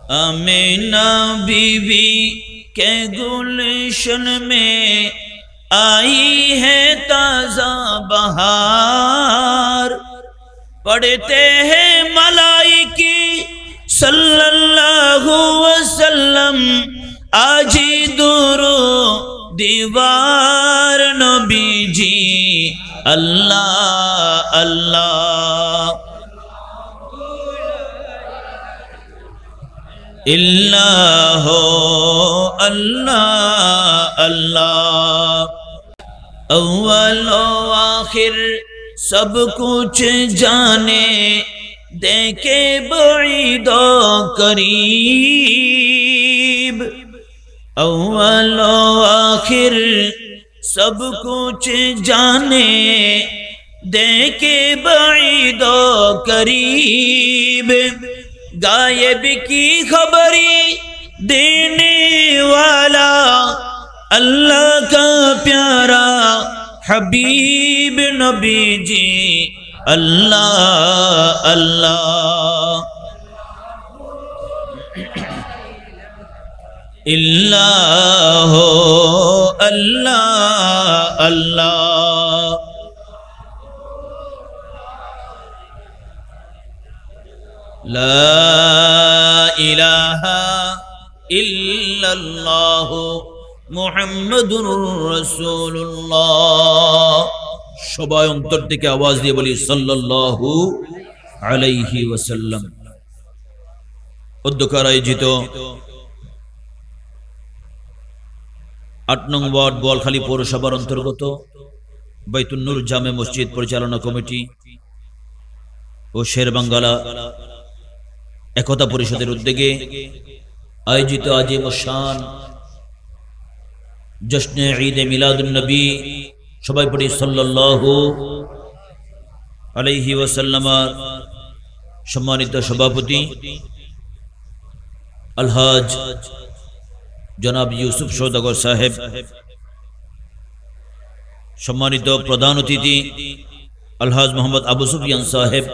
Amina बीवी के गुलशन में आई है ताजा बहार। पढ़ते हैं मलाइकी सल्लल्लाहु वसल्लम आजी दुरू दीवार नबी जी अल्लाह अल्लाह इल्लाह अल्लाह अल्लाह। अव्वल आखिर सब कुछ जाने देखे बईदो करीब। अव्वल आखिर सब कुछ जाने देखे बईदो करीब। गायब की खबरी देने वाला अल्लाह का प्यारा हबीब नबी जी अल्लाह अल्लाह इल्लाह अल्लाह अल्लाह। ला इलाहा इल्लल्लाह मुहम्मदुर রাসূলুল্লাহ। সবাই অন্তর থেকে আওয়াজ দিয়ে বলি সাল্লাল্লাহু আলাইহি ওয়াসাল্লাম। অধ্যক্ষের আয়োজিত ৮ নং ওয়ার্ড বোয়ালখালী পৌরসভার অন্তর্গত বাইতুন নূর জামে মসজিদ পরিচালনা কমিটি ও শেরবাঙ্গালা একতা পরিষদের উদ্যোগে আয়োজিত আজিম শান জশ্নে ঈদে মিলাদুন নবী, সবাই পড়ি সাল্লাল্লাহু আলাইহি ওয়াসাল্লাম, সম্মানিত সভাপতি আলহাজ জনাব ইউসুফ সওদাগর সাহেব, সম্মানিত প্রধান অতিথি আলহাজ মোহাম্মদ আবু সুফিয়ান সাহেব,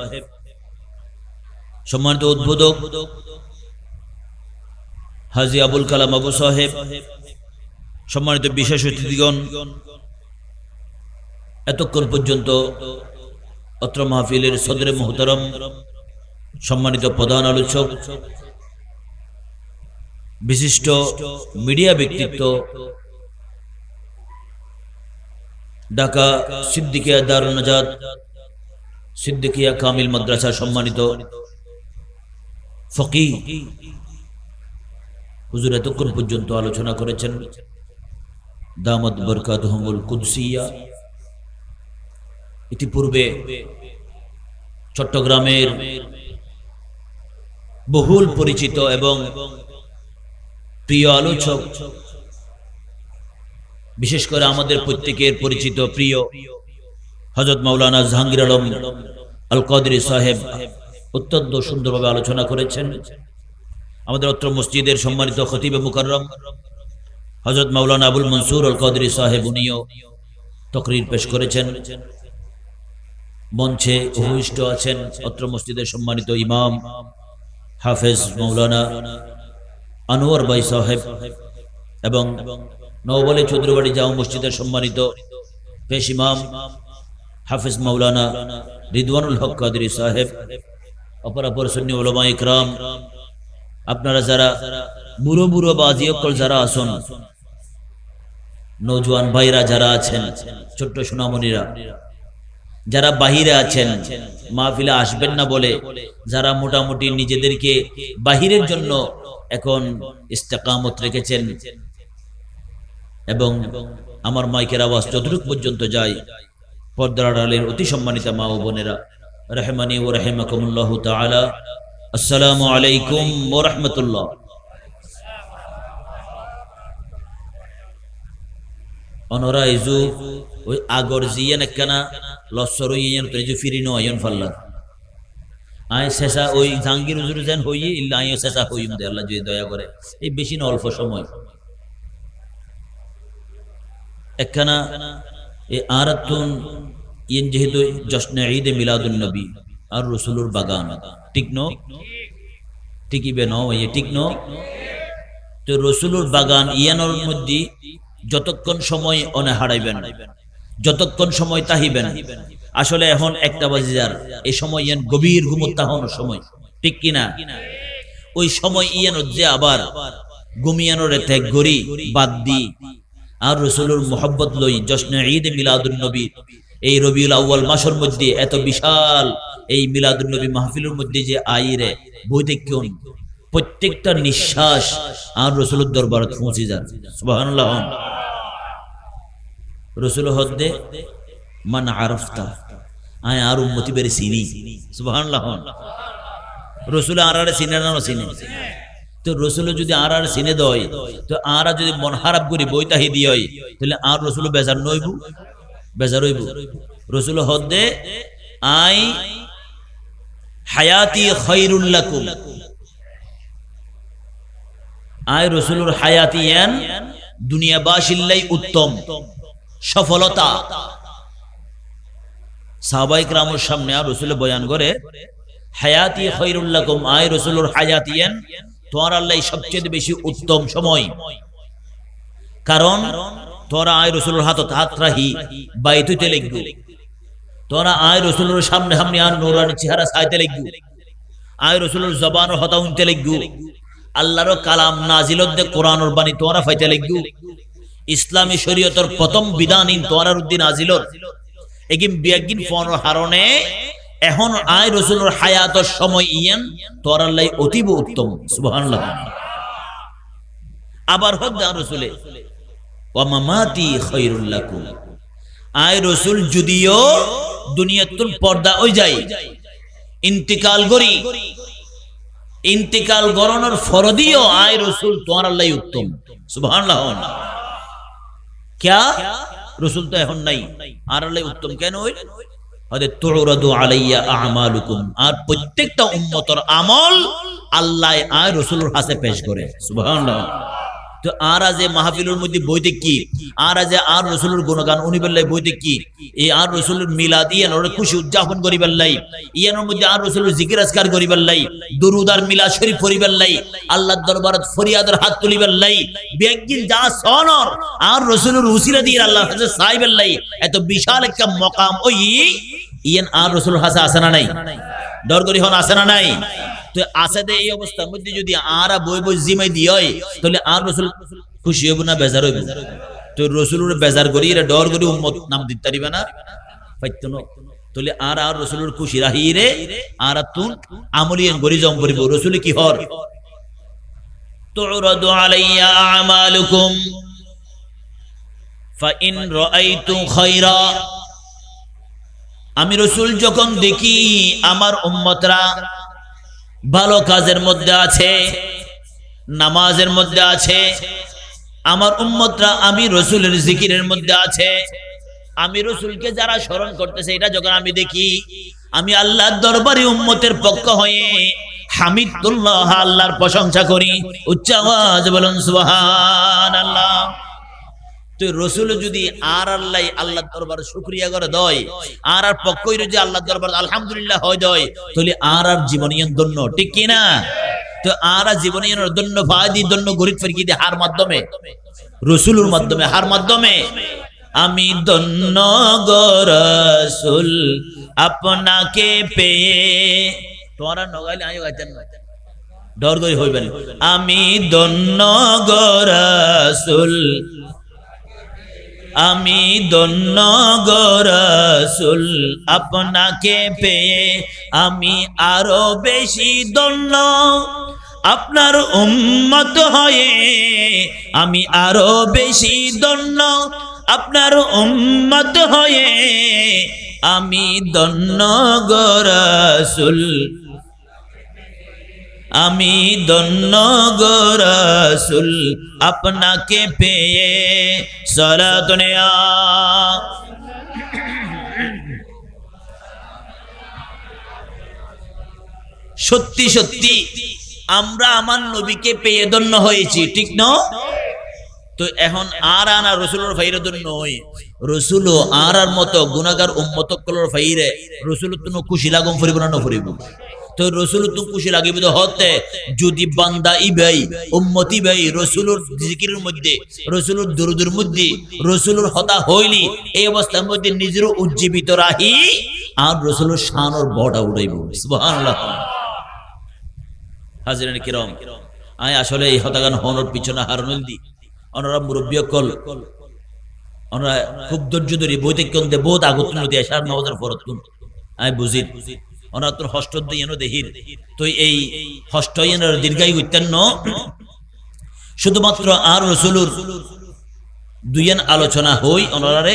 সম্মানিত উদ্বোধক হাজী আবুল কালাম আবু সাহেব, সম্মানিত বিশেষ অতিথিগণ, এতক্ষণ পর্যন্ত অত্র মাহফিলের সদরে মুহতারম, সম্মানিত প্রধান আলোচক, বিশিষ্ট মিডিয়া ব্যক্তিত্ব, ঢাকা সিদ্দিকিয়া দারুন নাজাত সিদ্দিকিয়া কামিল মাদ্রাসা সম্মানিত ফকিহ হুজুর এতক্ষণ পর্যন্ত আলোচনা করেছেন, দামাত বরকাতুহুমুল কুদসিয়া। ইতিপূর্বে চট্টগ্রামের বহুল পরিচিত এবং প্রিয় আলোচক, বিশেষ করে আমাদের প্রত্যেকের পরিচিত প্রিয় হযরত মাওলানা জাহাঙ্গীর আলম আল কাদরি সাহেব অত্যন্ত সুন্দরভাবে আলোচনা করেছেন। আমাদের অত্র মসজিদের সম্মানিত খতিবে মুকাররম হযরত মাওলানা আবুল মনসুর আল কাদরি সাহেব উনিও তকরির পেশ করেছেন। মঞ্চে উপবিষ্ট আছেন অত্র মসজিদের সম্মানিত ইমাম হাফেজ মাওলানা আনোয়ার ভাই সাহেব এবং নওবলে চৌধুরীবাড়ি জামে মসজিদের সম্মানিত পেশ ইমাম হাফেজ মাওলানা রিদওয়ানুল হক কাদরি সাহেব, অপরাপর সুন্নি উলামা ইকরাম, আপনারা যারা বুড়ো বুড়ো বাজিয়কল যারা আসুন, নওজোয়ান ভাইরা যারা আছেন, ছোট্ট সোনামণিরা যারা বাহিরে আছেন, মাহফিলে আসবেন না বলে যারা মোটামুটি নিজেদেরকে বাহিরের জন্য এখন ইস্তেকামত রেখেছেন, এবং আমার মাইকের আওয়াজ যতটুকু পর্যন্ত যায়, পর্দার আড়ালের অতি সম্মানিত মা ও বোনেরা, রহমানি ও রহিমাকুমুল্লাহু তাআলা, আসসালামু আলাইকুম ওয়া রাহমাতুল্লাহ। অনরা ইজু ওই আগর জিয়েন একখানা লসর ইয়েন তো ইজু ফিরিনো আয়ন ফাল্লা আয় শেষা ওই জাহাঙ্গীর হুজুর যেন হইয়ে ইল্লা আয় শেষা হইম দে আল্লাহ যদি দয়া করে, এই বেশি না অল্প সময় একখানা এই আরাতুন ইয়েন যেহেতু জশ্নে ঈদে মিলাদুন নবী আর রসুলুর বাগান, ঠিক ন? টিকিবে ন ঠিক ন। তো রসুলুর বাগান ইয়ানোর মধ্যে যতক্ষণ সময় অনে হারাইবেন, যতক্ষণ সময় তাহিবেন। আসলে এখন 1টা বাজিজার, এই সময় ইয়ান গভীর ঘুমত তাহানোর সময়, ঠিক কিনা? ওই সময় ইয়ানোর যে আবার ঘুমিয়ানোর ত্যাগ গড়ি বাদ দি আর রসুলুর মোহাব্বত লই জশ্নে ঈদ মিলাদুন নবী এই রবিউল আউয়াল মাসের মধ্যে এত বিশাল এই মিলাদুন নবী মাহফিলের মধ্যে যে আইরে বইতে কেউ প্রত্যেকটা নিঃশ্বাস আর রসুলের দরবারে পৌঁছে যান। সুবহানাল্লাহ। রসুল হদ্দে মান আরফতা আয় আর উম্মতি বেরে চিনি। সুবহানাল্লাহ। রসুল আর চিনে না চিনে। তো রসুল যদি আর চিনে দয় তো আর যদি মন খারাপ করি বইতাহি দিয়ে তাহলে আর রসুল বেজার নইব, বেজার হইব। রসুল হদ্দে আই হায়াতি খায়রুল লাকুম, আয় রসুলুর হায়াতি ইয়ান দুনিয়াবাসিল্লাই উত্তম সফলতা। সাহাবায়ে কেরামের সামনে আর রসুল বয়ান করে হায়াতি খায়রুল লাকুম, আয় রসুলুর হায়াতি ইয়ান তোমার আল্লাহ সবচেয়ে বেশি উত্তম সময়। কারণ তোরা আয় রসুলের হাতত হাত রাহি বাইতুতে লিখবো, তোরা আয় রসুলের সামনে সামনে আর নূরানি চেহারা চাইতে লিখবো, আয় রসুলের জবান হতা উনতে লিখবো, আল্লাহর কালাম নাজিলত দে কোরআনের বাণী তোরা ফাইতে লিখবো, ইসলামী শরীয়তের প্রথম বিধান তোরার উদ্দিন নাজিলত এগিন বিয়াগিন ফোন হারণে এখন আয় রসুলের হায়াতের সময় ইয়ান তোর আল্লাহ অতীব উত্তম। সুবহানাল্লাহ। আবার হক দা রসুলে ওয়া মামাতি খায়রুল লাকুম, আয় রসুল যদিও দুনিয়াতুল পর্দা হই যায় ইন্তিকাল করি, ইন্তিকাল গরনের ফরদিও আয় রসুল তোর আল্লাহ উত্তম। সুবহানাল্লাহ। ক্যা রসুল তো এখন নাই, আর আল্লাহ উত্তম কেন হইল? আর প্রত্যেকটা উম্মতের আমল আল্লাহ আর রসুলের হাতে পেশ করে। সুবহানাল্লাহ। তো আর আজ মাহফিলের মধ্যে বইতে কি আর আজ আর রসুলের গুণগান উনি বললাই বইতে কি এই আর রসুলের মিলাদ ইয়ানোর খুশি উদযাপন করিবার লাই, ইয়ানোর মধ্যে আর রসুলের জিকির আজকার করিবার লাই, দুরুদ আর মিলাদ শরীফ পড়িবার লাই, আল্লাহর দরবারে ফরিয়াদের হাত তুলিবার লাই, বেগিন যা সনর আর রসুলের উসিলা দিয়ে আল্লাহর কাছে চাইবার লাই, এত বিশাল একটা মকাম ওই ইয়ান আর রসুলের হাতে আছে না নাই? ডর করি হন আছে না নাই? তো আছে দে এই অবস্থার মধ্যে যদি আর বই বই জিমাই দিয়ে হয় তাহলে আর রসুল খুশি হইব না বেজার হইব? তো রসুলের বেজার করি এরা ডর করি উম্মত নাম দিতে পারিবে না, পাইত না। তাহলে আর আর রসুলের খুশি রাহি রে আর তুন আমলিয়ান গরি জম করিব। রসুল কি হর তুরাদু আলাইয়া আমালুকুম ফাইন রাআইতু খায়রা, আমি রসুল যখন দেখি আমার উম্মতরা ভালো কাজের মধ্যে আছে, নামাজের মধ্যে আছে, আমার উম্মতরা আমি রসুলের জিকিরের মধ্যে আছে, আমি রসুলকে যারা স্মরণ করতেছে এটা যখন আমি দেখি, আমি আল্লাহর দরবারে উম্মতের পক্ষ হয়ে হামিদুল্লাহ আল্লাহর প্রশংসা করি। উচ্চ আওয়াজ বলুন সুবহানাল্লাহ। তো রসুল যদি আর আল্লাহ আল্লাহর দরবারে শুকরিয়া করে দয় আর আর পক্ষই যদি আল্লাহর দরবারে আলহামদুলিল্লাহ হয় দয় তাহলে আর আর জীবনীয়ন দন্য, ঠিক কি না? তো আর জীবনীয়নের দন্য ফায়দি দন্য গরিব ফিরকি দিয়ে হার মাধ্যমে রসুলের মাধ্যমে হার মাধ্যমে আমি দন্য গো রাসূল আপনাকে পেয়ে, তোরা নগাইলে আয়ো গাইতেন না ডর করি হইবেন। আমি দন্য গো রাসূল, আমি দন্য গো রাসূল আপনাকে পেয়ে, আমি আরো বেশি দন্য আপনার উম্মত হয়ে, আমি আরো বেশি দন্য আপনার উম্মত হয়ে, আমি দন্য গো রাসূল, আমি দন্য গো রাসূল আপনাকে পেয়ে। সালাত নেয়া সত্যি সত্যি আমরা আমার নবীকে পেয়ে ধন্য হয়েছি, ঠিক না? তো এখন আর আনা রসুলের ফাইরে ধন্য হই, রসুল আর আর মতো গুনাহগার উম্মত কলর ফাইরে রসুল তুমি খুশি লাগুম ফুরিব না ফুরিব? তো রসুল তো খুশি লাগিবে তো হতে যদি বান্দা ইবাই উম্মতি ভাই রসুলের জিকিরের মধ্যে রসুলের দুরুদের মধ্যে রসুলের হতা হইলি এই অবস্থার মধ্যে নিজের উজ্জীবিত রাহি আর রসুলের শানর বড়া উড়াইব সুবহানাল্লাহ। হাজিরানে কিরাম আয় আসলে এই হতাগান হনর পিছনে হারনুল দি ওনারা মুরব্বী কল ওনারা খুব ধৈর্য ধরে বৈতক্ষণ দে বহুত আগত নদী আসার নবদের ফরত কোন আয় বুঝি ওনারা তোর হষ্ট দিয়ে দেহির তো এই হষ্ট দীর্ঘায়ু উত্তীর্ণ শুধুমাত্র আর রসুলুর দুইয়ান আলোচনা হই ওনারে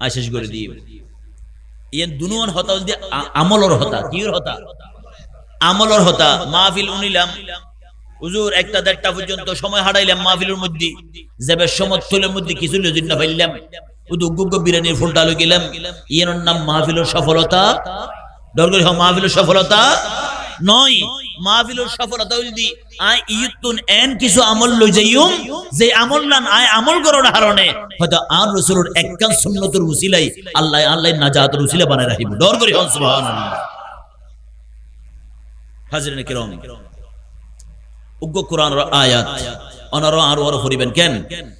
আশেষ করে দিয়ে ইয়ান দুনুয়ান হতা দিয়ে আমলর হতা কির হতা আমলর হতা মাহফিল উনিলাম হুজুর একটা দেড়টা পর্যন্ত সময় হারাইলাম মাহফিলের মধ্যে যাবে সমতুলের মধ্যে কিছু লজিন না পাইলাম উদ্যোগ বিরানির ফুলটা লই গেলাম ইয়ার নাম মাহফিলের সফলতা দরকার হয় মাহফিলের সফলতা নয় মাহফিলের সফলতা যদি আই ইয়ুতুন এন কিছু আমল লই যাইম যে আমল নান আই আমল করার কারণে হয়তো আর রাসূলের একখান সুন্নতের উসিলাই আল্লাহ নাজাতের উসিলা বানায় রাখিব দরকার হয় সুবহানাল্লাহ। হাজিরানে কিরাম উগ্র কোরআনের আয়াত অনার আর পড়িবেন কেন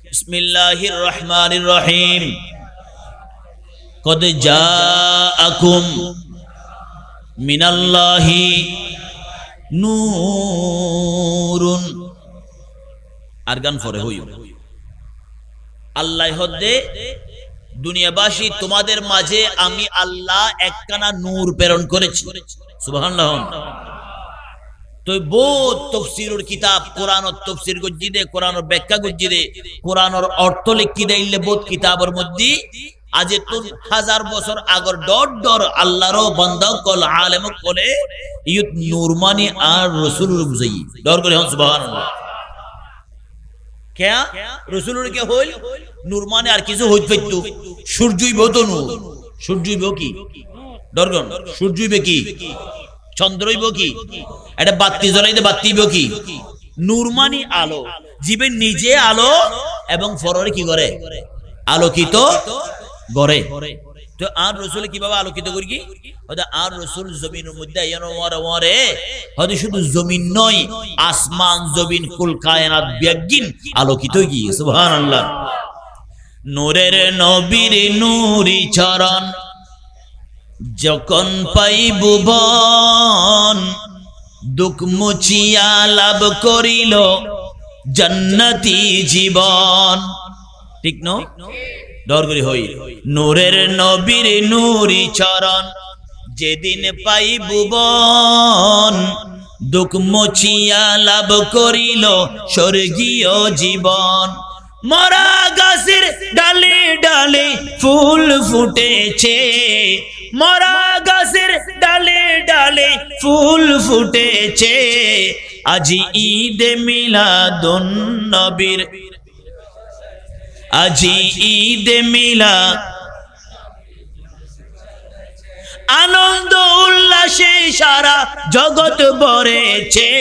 বিসমিল্লাহির রহমানির রহিম কদ জাআকুম মিনাল্লাহি নূরুন আর গান পরে হইও আল্লাহ হদে দুনিয়াবাসী তোমাদের মাঝে আমি আল্লাহ একখানা নূর প্রেরণ করেছি সুবহানাল্লাহ। তো বহুত তাফসীরের কিতাব কোরআনের তাফসীর গজ্জিদে কোরআনের ব্যাখ্যা গজ্জিদে কোরআনের অর্থ লিখি দেইলে বহুত কিতাবের মধ্যে আজ তুন হাজার বছর আগর ডর আল্লাহর বান্দা কল আলেম কলে ইয়ুত নূর মানে আর রাসূলুর বুঝাই ডর করে হন সুবহানাল্লাহ। क्या রাসূলুর কে হইল নূর মানে আর কিছু হইত পাইতো সূর্যই বতো নূর সূর্যই বো কি ডরগন সূর্যই বে কি চন্দ্রই বো কি এটা বাতি জ্বলাইতে বাতি বো কি নূর মানে আলো জীবে নিজে আলো এবং ফররে কি করে আলোকিত গড়ে। তো আর রাসূল কিভাবে আলোকিত করি কি হয়তো আর রাসূল জমিনের মধ্যে আইয়ানো ওরে হয়তো শুধু জমিন নয় আসমান জমিন কুল কায়নাত বিজ্ঞান আলোকিত গিয়ে সুবহানাল্লাহ। নূরের নবীর নূরি চরণ যখন পাইব বন দুঃখ মুছিয়া লাভ করিল জান্নাতি জীবন ঠিক ন ডর করি হই নূরের নবীর নূরি চরণ যেদিন পাইব বন দুঃখ মুছিয়া লাভ করিল স্বর্গীয় জীবন। মরা গাছের ডালে ডালে ফুল ফুটেছে মরা গাছের ডালে ডালে ফুল ফুটেছে আজি ঈদ মিলাদুন নবীর আজি ঈদ মিলাদ আনন্দ উল্লাসে সারা জগৎ ভরেছে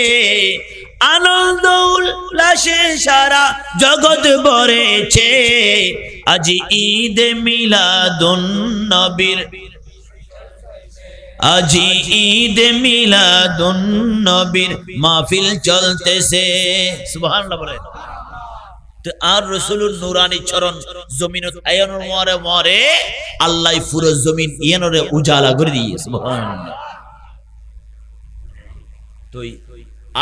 আনন্দ উল্লাসে সারা জগৎ ভরেছে আজি ঈদ মিলাদুন নবীর আজি ঈদ মিলাদুন নবীর মাহফিল চলতেছে সুবহানাল্লাহ বলে। তো আর রাসূলুর নূরানি চরণ জমিনত আয়ানোর মরে মরে আল্লাহ পুরো জমিন ইয়ানরে উজালা করে দিয়ে সুবহানাল্লাহ। তো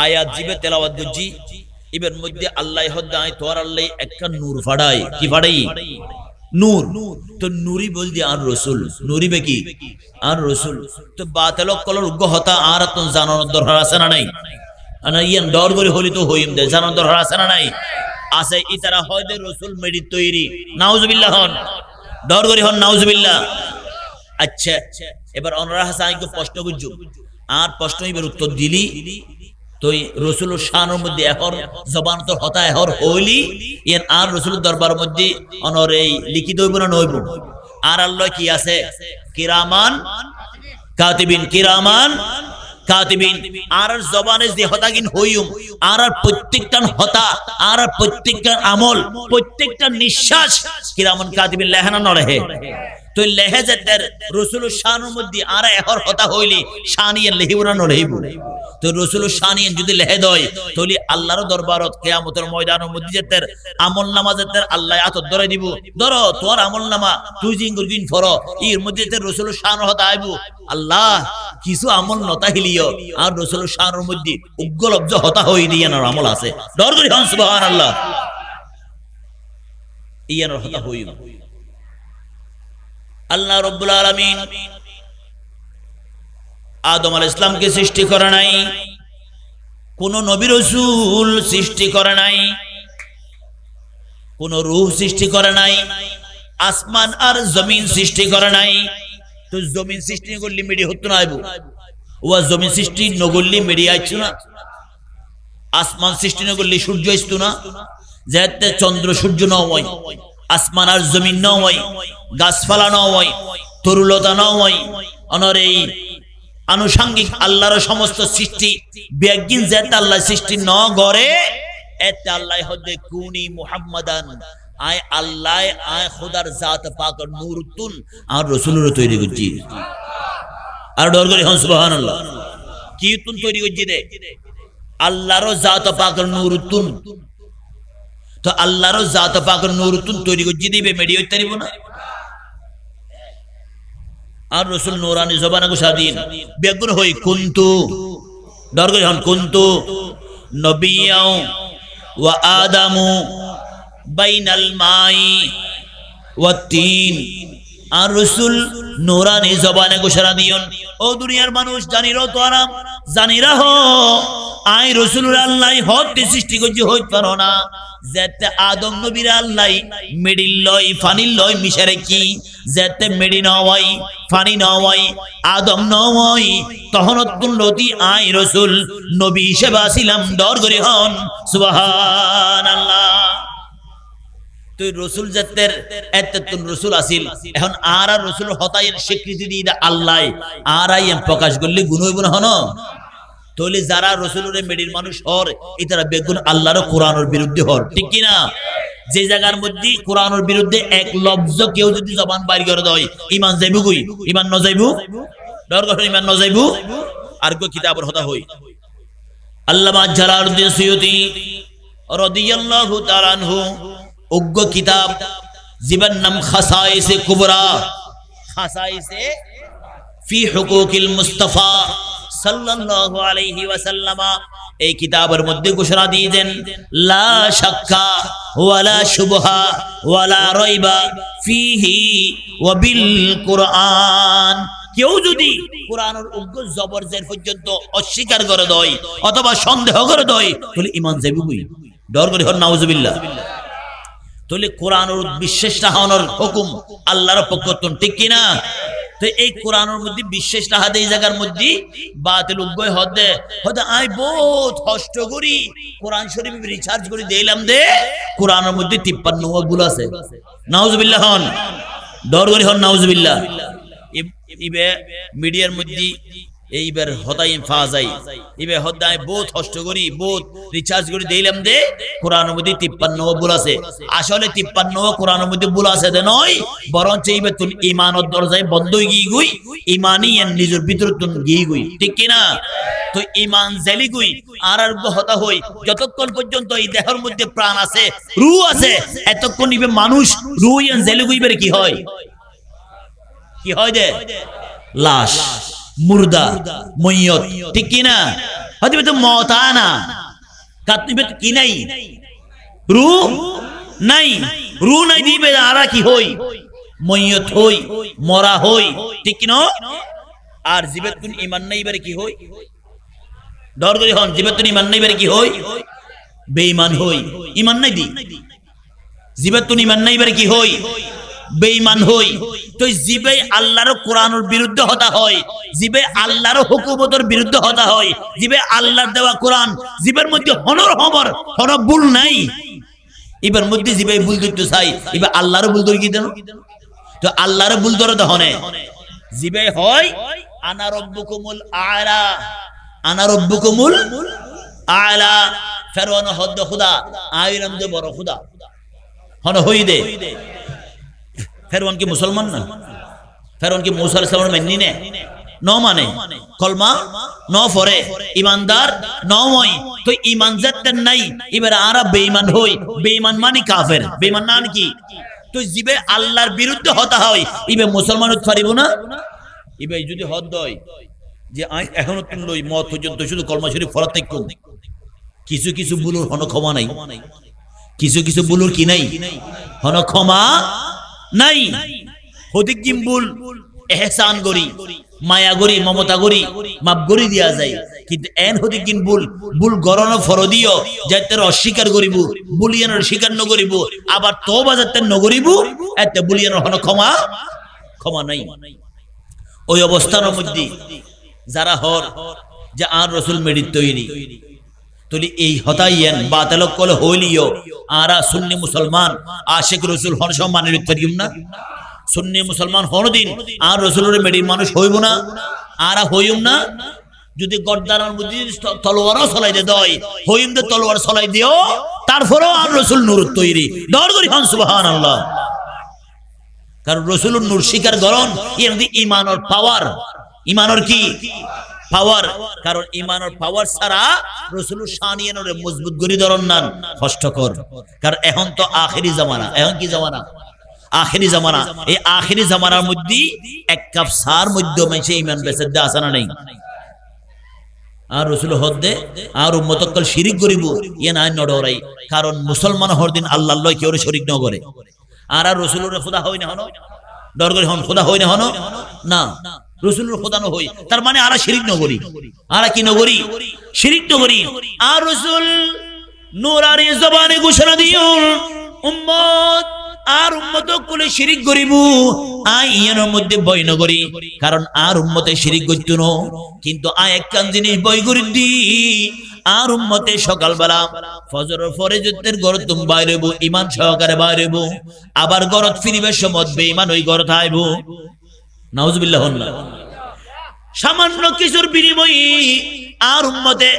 আয়াত জিবে তেলাওয়াত করছি এর মধ্যে আল্লাহ হদায় তোর আল্লাহ একটা নূর ফাড়ায় কি ফাড়াই নূর তো নূরি বল দিয়ে আর রাসূল নূরি বে কি আর রাসূল তো বাতিল কলর উগ্র হতা আর তো জানানোর দরকার আছে না নাই আনা ইয়ান ডর করে হলি তো হইম দে জানানোর দরকার আছে না নাই আছে ইতারা হয় দে রাসূল মেডি তৈরি নাউজুবিল্লাহ হন ডর করে হন নাউজুবিল্লাহ। আচ্ছা এবার অনরা হাসানকে প্রশ্ন করজ আর প্রশ্ন এবার উত্তর দিলি তো রাসূলের শানের মধ্যে এহর জবান তো হতা এহর হইলি এর আর রাসূলের দরবার মধ্যে অনর এই লিখিত হইব না নইব আর আল্লাহ কি আছে কিরামান কাতিবিন কিরামান কাতিবিন আর জবানে যে হতাগিন হইম আর প্রত্যেকটা হতা আর প্রত্যেকটা আমল প্রত্যেকটা নিঃশ্বাস কিরামান কাতিবিন লেখানো ন রহে। তো তো লেহেজের রসুল শানের মধ্যে আর এহর কথা হইলি শানিয়ে লেহিবনা নলেহিব তো রসুল শানিয়ে যদি লেহেদ হয় তাহলে আল্লাহর দরবারত কিয়ামতের ময়দানের মধ্যে যেতের আমল নামা যেতের আল্লাহ আতত ধরে দিব ধরো তোর আমল নামা তুই জিঙ্গুর দিন ফরো এর মধ্যে যেতে রসুল শান হতা আইব আল্লাহ কিছু আমল নতা হিলিও আর রসুল শানের মধ্যে উগ্রলব্জ হতা হই দিয়ানোর আমল আছে ডর করি হন সুবহানাল্লাহ ইয়ানোর হতা হইব আল্লাহ রাব্বুল আলামিন আদম আলাইহিস সালামকে সৃষ্টি করে নাই কোন নবী রাসূল সৃষ্টি করে নাই কোন রূহ সৃষ্টি করে নাই আসমান আর জমিন সৃষ্টি করে নাই তো জমিন সৃষ্টি করলি মিডি হতো না আইবো ও জমিন সৃষ্টি নগরলি মিডি আইছো না আসমান সৃষ্টি নগরলি সূর্য আসতো না যেতে চন্দ্র সূর্য না হয় আসমান আর জমিন না হয় গাছপালা না হয় তরুলতা না হয় অনর এই আনুষঙ্গিক আল্লাহর সমস্ত সৃষ্টি বেগিন যেতে আল্লাহ সৃষ্টি ন করে এতে আল্লাহ হদে কুনি মুহাম্মাদান আয় আল্লাহ আয় খোদার জাত পাক নূরতুন আর রাসূলের তৈরি করছি আর ডর করে হন সুবহানাল্লাহ কি তুন তৈরি করছি দে আল্লাহর জাত পাক নূরতুন তো আল্লাহর জাত পাক নূরতুন তৈরি করছি দিবে মেডি হইতে পারিব না আর রাসূল নূরানি জবানা গুসাদিন বেগুন হই কুনতু ডর করে হন কুনতু নবিয়াও ওয়া আদামু বাইনাল মাই ওয়া তিন আর রাসূল নূরানি জবানে ঘোষণা দিয়ন ও দুনিয়ার মানুষ জানিরো তো আরাম জানিরা হো আই রাসূলুর আল্লাহ হতে সৃষ্টি করছি হইত পারো না যেতে আদম নবীর আল্লাহ মিডিল লয় ফানি লয় মিশারে কি যেতে মিডি নয় ফানি নয় আদম নয় তখন লতি আই রাসূল নবী হিসেবে আসিলাম ডর করে হন সুবহানাল্লাহ তুই রসুল জাতের এততুন রসুল আসিল এখন আর রসুল হতায়ের স্বীকৃতি দিয়ে আল্লাহ আর আই প্রকাশ করলে গুণ হইব না হন তাহলে যারা রসুলের মেডির মানুষ হর এটারা বেগুন আল্লাহর কোরআনের বিরুদ্ধে হর ঠিক কি না যে জায়গার মধ্যে কোরআনের বিরুদ্ধে এক লফজ কেউ যদি জবান বাইর করে দেয় ঈমান যাইবু কই ঈমান ন যাইবু ডর করে ঈমান ন যাইবু আর কো কিতাবের হতা হই আল্লামা জালালউদ্দিন সুয়ুতি রাদিয়াল্লাহু তাআলা আনহু উগ্র কিতাব জীবন নাম খাসাইসে কুবরা খাসাইসে ফি হুকুকিল মুস্তাফা সাল্লাল্লাহু আলাইহি ওয়াসাল্লাম এই কিতাবের মধ্যে ঘোষণা দিয়েছেন লা শাক্কা ওয়ালা শুবহা ওয়ালা রাইবা ফিহি ওয়া বিল কুরআন কেউ যদি কোরআনের উগ্র জবর জের পর্যন্ত অস্বীকার করে দেয় অথবা সন্দেহ করে দেয় তাহলে ঈমান যাবে কই ডর করে হন নাউজুবিল্লাহ তাহলে কোরআনের বিশ্বাস রাখানোর হুকুম আল্লাহর পক্ষ থেকে ঠিক কি না তো এই কোরআনের মধ্যে বিশ্বাস রাখা এই জায়গার মধ্যে বাতিল উগ্গয় হদে হদে আই বহুত কষ্ট করি কোরআন শরীফ রিচার্জ করে দিলাম দে কোরআনের মধ্যে 53 ভুল আছে নাউজুবিল্লাহ হন ডর করে হন নাউজুবিল্লাহ ইবে মিডিয়ার মধ্যে এইবার হতাই ফাজাই ইবে হদাই বহুত কষ্ট করি বহুত রিচার্জ করে দিলাম দে কোরআনের মধ্যে 53 ভুল আছে আসলে 53 কোরআনের মধ্যে ভুল আছে দে নয় বরঞ্চ এইবে তুই ঈমানের দরজায় বন্ধ হই গই ঈমানই নিজের ভিতর তুই গই ঠিক কি না তো ঈমান জেলি গই আর হতা হই যতক্ষণ পর্যন্ত এই দেহের মধ্যে প্রাণ আছে রূহ আছে এতক্ষণ ইবে মানুষ রূহ জেলি গইবে কি হয় দে লাশ মুর্দা মইয়ত ঠিক কি না হদিবে তো মওতা না কাতনিবে কি নাই রূহ নাই দিবে আরা কি হই মইয়ত হই মরা হই ঠিক কি না আর জীবেতুন ঈমান নাই বারে কি হই ডর করি হন জীবেতুন ঈমান নাই বারে কি হই বেঈমান হই ঈমান নাই দি জীবেতুন ঈমান নাই বারে কি হই বেঈমান হই তো জিবে আল্লাহর কোরআনের বিরুদ্ধে হতা হয় জিবে আল্লাহর হুকুমতের বিরুদ্ধে হতা হয় জিবে আল্লাহর দেওয়া কোরআন জিবের মধ্যে হনর ভুল নাই এবার মধ্যে জিবে ভুল দিতে চাই এবার আল্লাহর ভুল ধরে কি দেন তো আল্লাহর ভুল ধরে দহনে জিবে হয় আনা রব্বুকুমুল আলা ফেরওয়ান হদ খুদা আইরাম দে বড় খুদা হন হই দে ফেরওয়ান কি মুসলমান না ফেরাউন কি মূসা আলাইহিস সালামের মাননি না ন মানে কলমা ন পরে ইমানদার নয় তো ইমান যেতেন নাই এবারে আরা বেঈমান হই বেঈমান মানে কাফের বেঈমান না কি তো জিবে আল্লাহর বিরুদ্ধে হতা হয় ইবে মুসলমান হতে পারিব না ইবে যদি হদ হয় যে এখনো তুমি লই মত পর্যন্ত শুধু কলমা শরীফ পড়া থেকে কিছু কিছু বুলুর হন ক্ষমা নাই কিছু কিছু বুলুর কি নাই হন ক্ষমা নাই হদিক জিম্বুল এহসান করি মায়া করি মমতা করি মাপ করি দিয়া যায় কিন্তু এন হদিক জিন বুল গরণ ফরদিও যাতে অস্বীকার করিব বুলিয়ানোর স্বীকার ন করিব আবার তওবা যাতে ন করিব এতে বুলিয়ানোর হন ক্ষমা নাই ওই অবস্থার মধ্যে যারা হর যে আর রাসূল মেডিত তৈরি তলি এই হতাইয়েন বাতিল কল হইলিও আরা সুন্নি মুসলমান আশিক রাসূল হন সম্মানের উত্তরিম না সুন্নি মুসলমান হন দিন আর রাসূলের মেডি মানুষ হইব না আরা হইম না যদি গর্দানের মধ্যে তলোয়ারও চলাই দে দয় হইম দে তলোয়ার চলাই দিও তারপরেও আর রাসূল নূর তৈরি দর করি হন সুবহানাল্লাহ কারণ রাসূলুর নূর শিকার গরণ এর মধ্যে ঈমানের পাওয়ার ঈমানের কি পাওয়ার কারণ ঈমানের পাওয়ার ছাড়া রাসূলুর শানিয়ানরে মজবুত করি ধরন নান কষ্টকর কারণ এখন তো আখেরি জামানা এখন কি জামানা আখেরি জামানা এই আখেরি জামানার মধ্যে এক কাপ সার মধ্যে মেশে ঈমান বেঁচে দে আসানা নেই আর রাসূল হদ্দে আর উম্মতকল শিরিক করিব ইয়ে নাই নডরাই কারণ মুসলমান হর দিন আল্লাহর লয় কেউ শরীক ন করে আর রাসূলের খোদা হই না হনো ডর করে হন খোদা হই না হনো না রাসূলের খোদা ন হই তার মানে আরা শিরিক ন করি আরা কি ন করি শিরিক ন করি আর রাসূল নূরানি জবানে ঘোষণা দিও উম্মত আর উম্মত কুলে শিরিক করিব আইয়ের মধ্যে বই ন করি কারণ আর উম্মতে শিরিক করতে ন কিন্তু আয় একখান জিনিস বই করি দি আর উম্মতে সকালবেলা ফজরের পরে যতের গরত তুম বাইরেব ঈমান সহকারে বাইরেব আবার গরত ফিরিবার সময় বেঈমান ওই গরত আইব নাউজুবিল্লাহ সামান্য কিছুর বিনিময়ে আর উম্মতে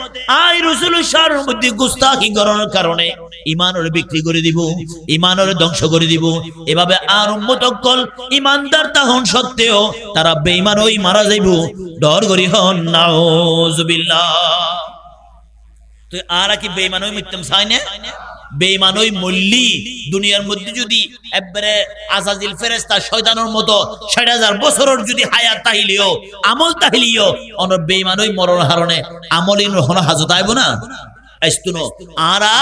আই রাসূলের শানের মধ্যে গুস্তাখি করার কারণে ঈমানের বিক্রি করে দিব ঈমানের ধ্বংস করে দিব এভাবে আর উম্মত অকল ঈমানদার তাহন সত্ত্বেও তারা বেঈমান হই মারা যাইব ডর করি হন নাউজুবিল্লাহ তো আর কি বেঈমান হই মৃত্যুম চাই না বেঈমান হই মল্লি দুনিয়ার মধ্যে যদি একবারে আজাজিল ফেরেশতা শয়তানের মতো ৬০০০০ বছরের যদি হায়াত তাহিলিও আমল তাহিলিও অন বেঈমান হই মরণ হারণে আমলিন হন হাজত আইব না আইস্তুনো আরা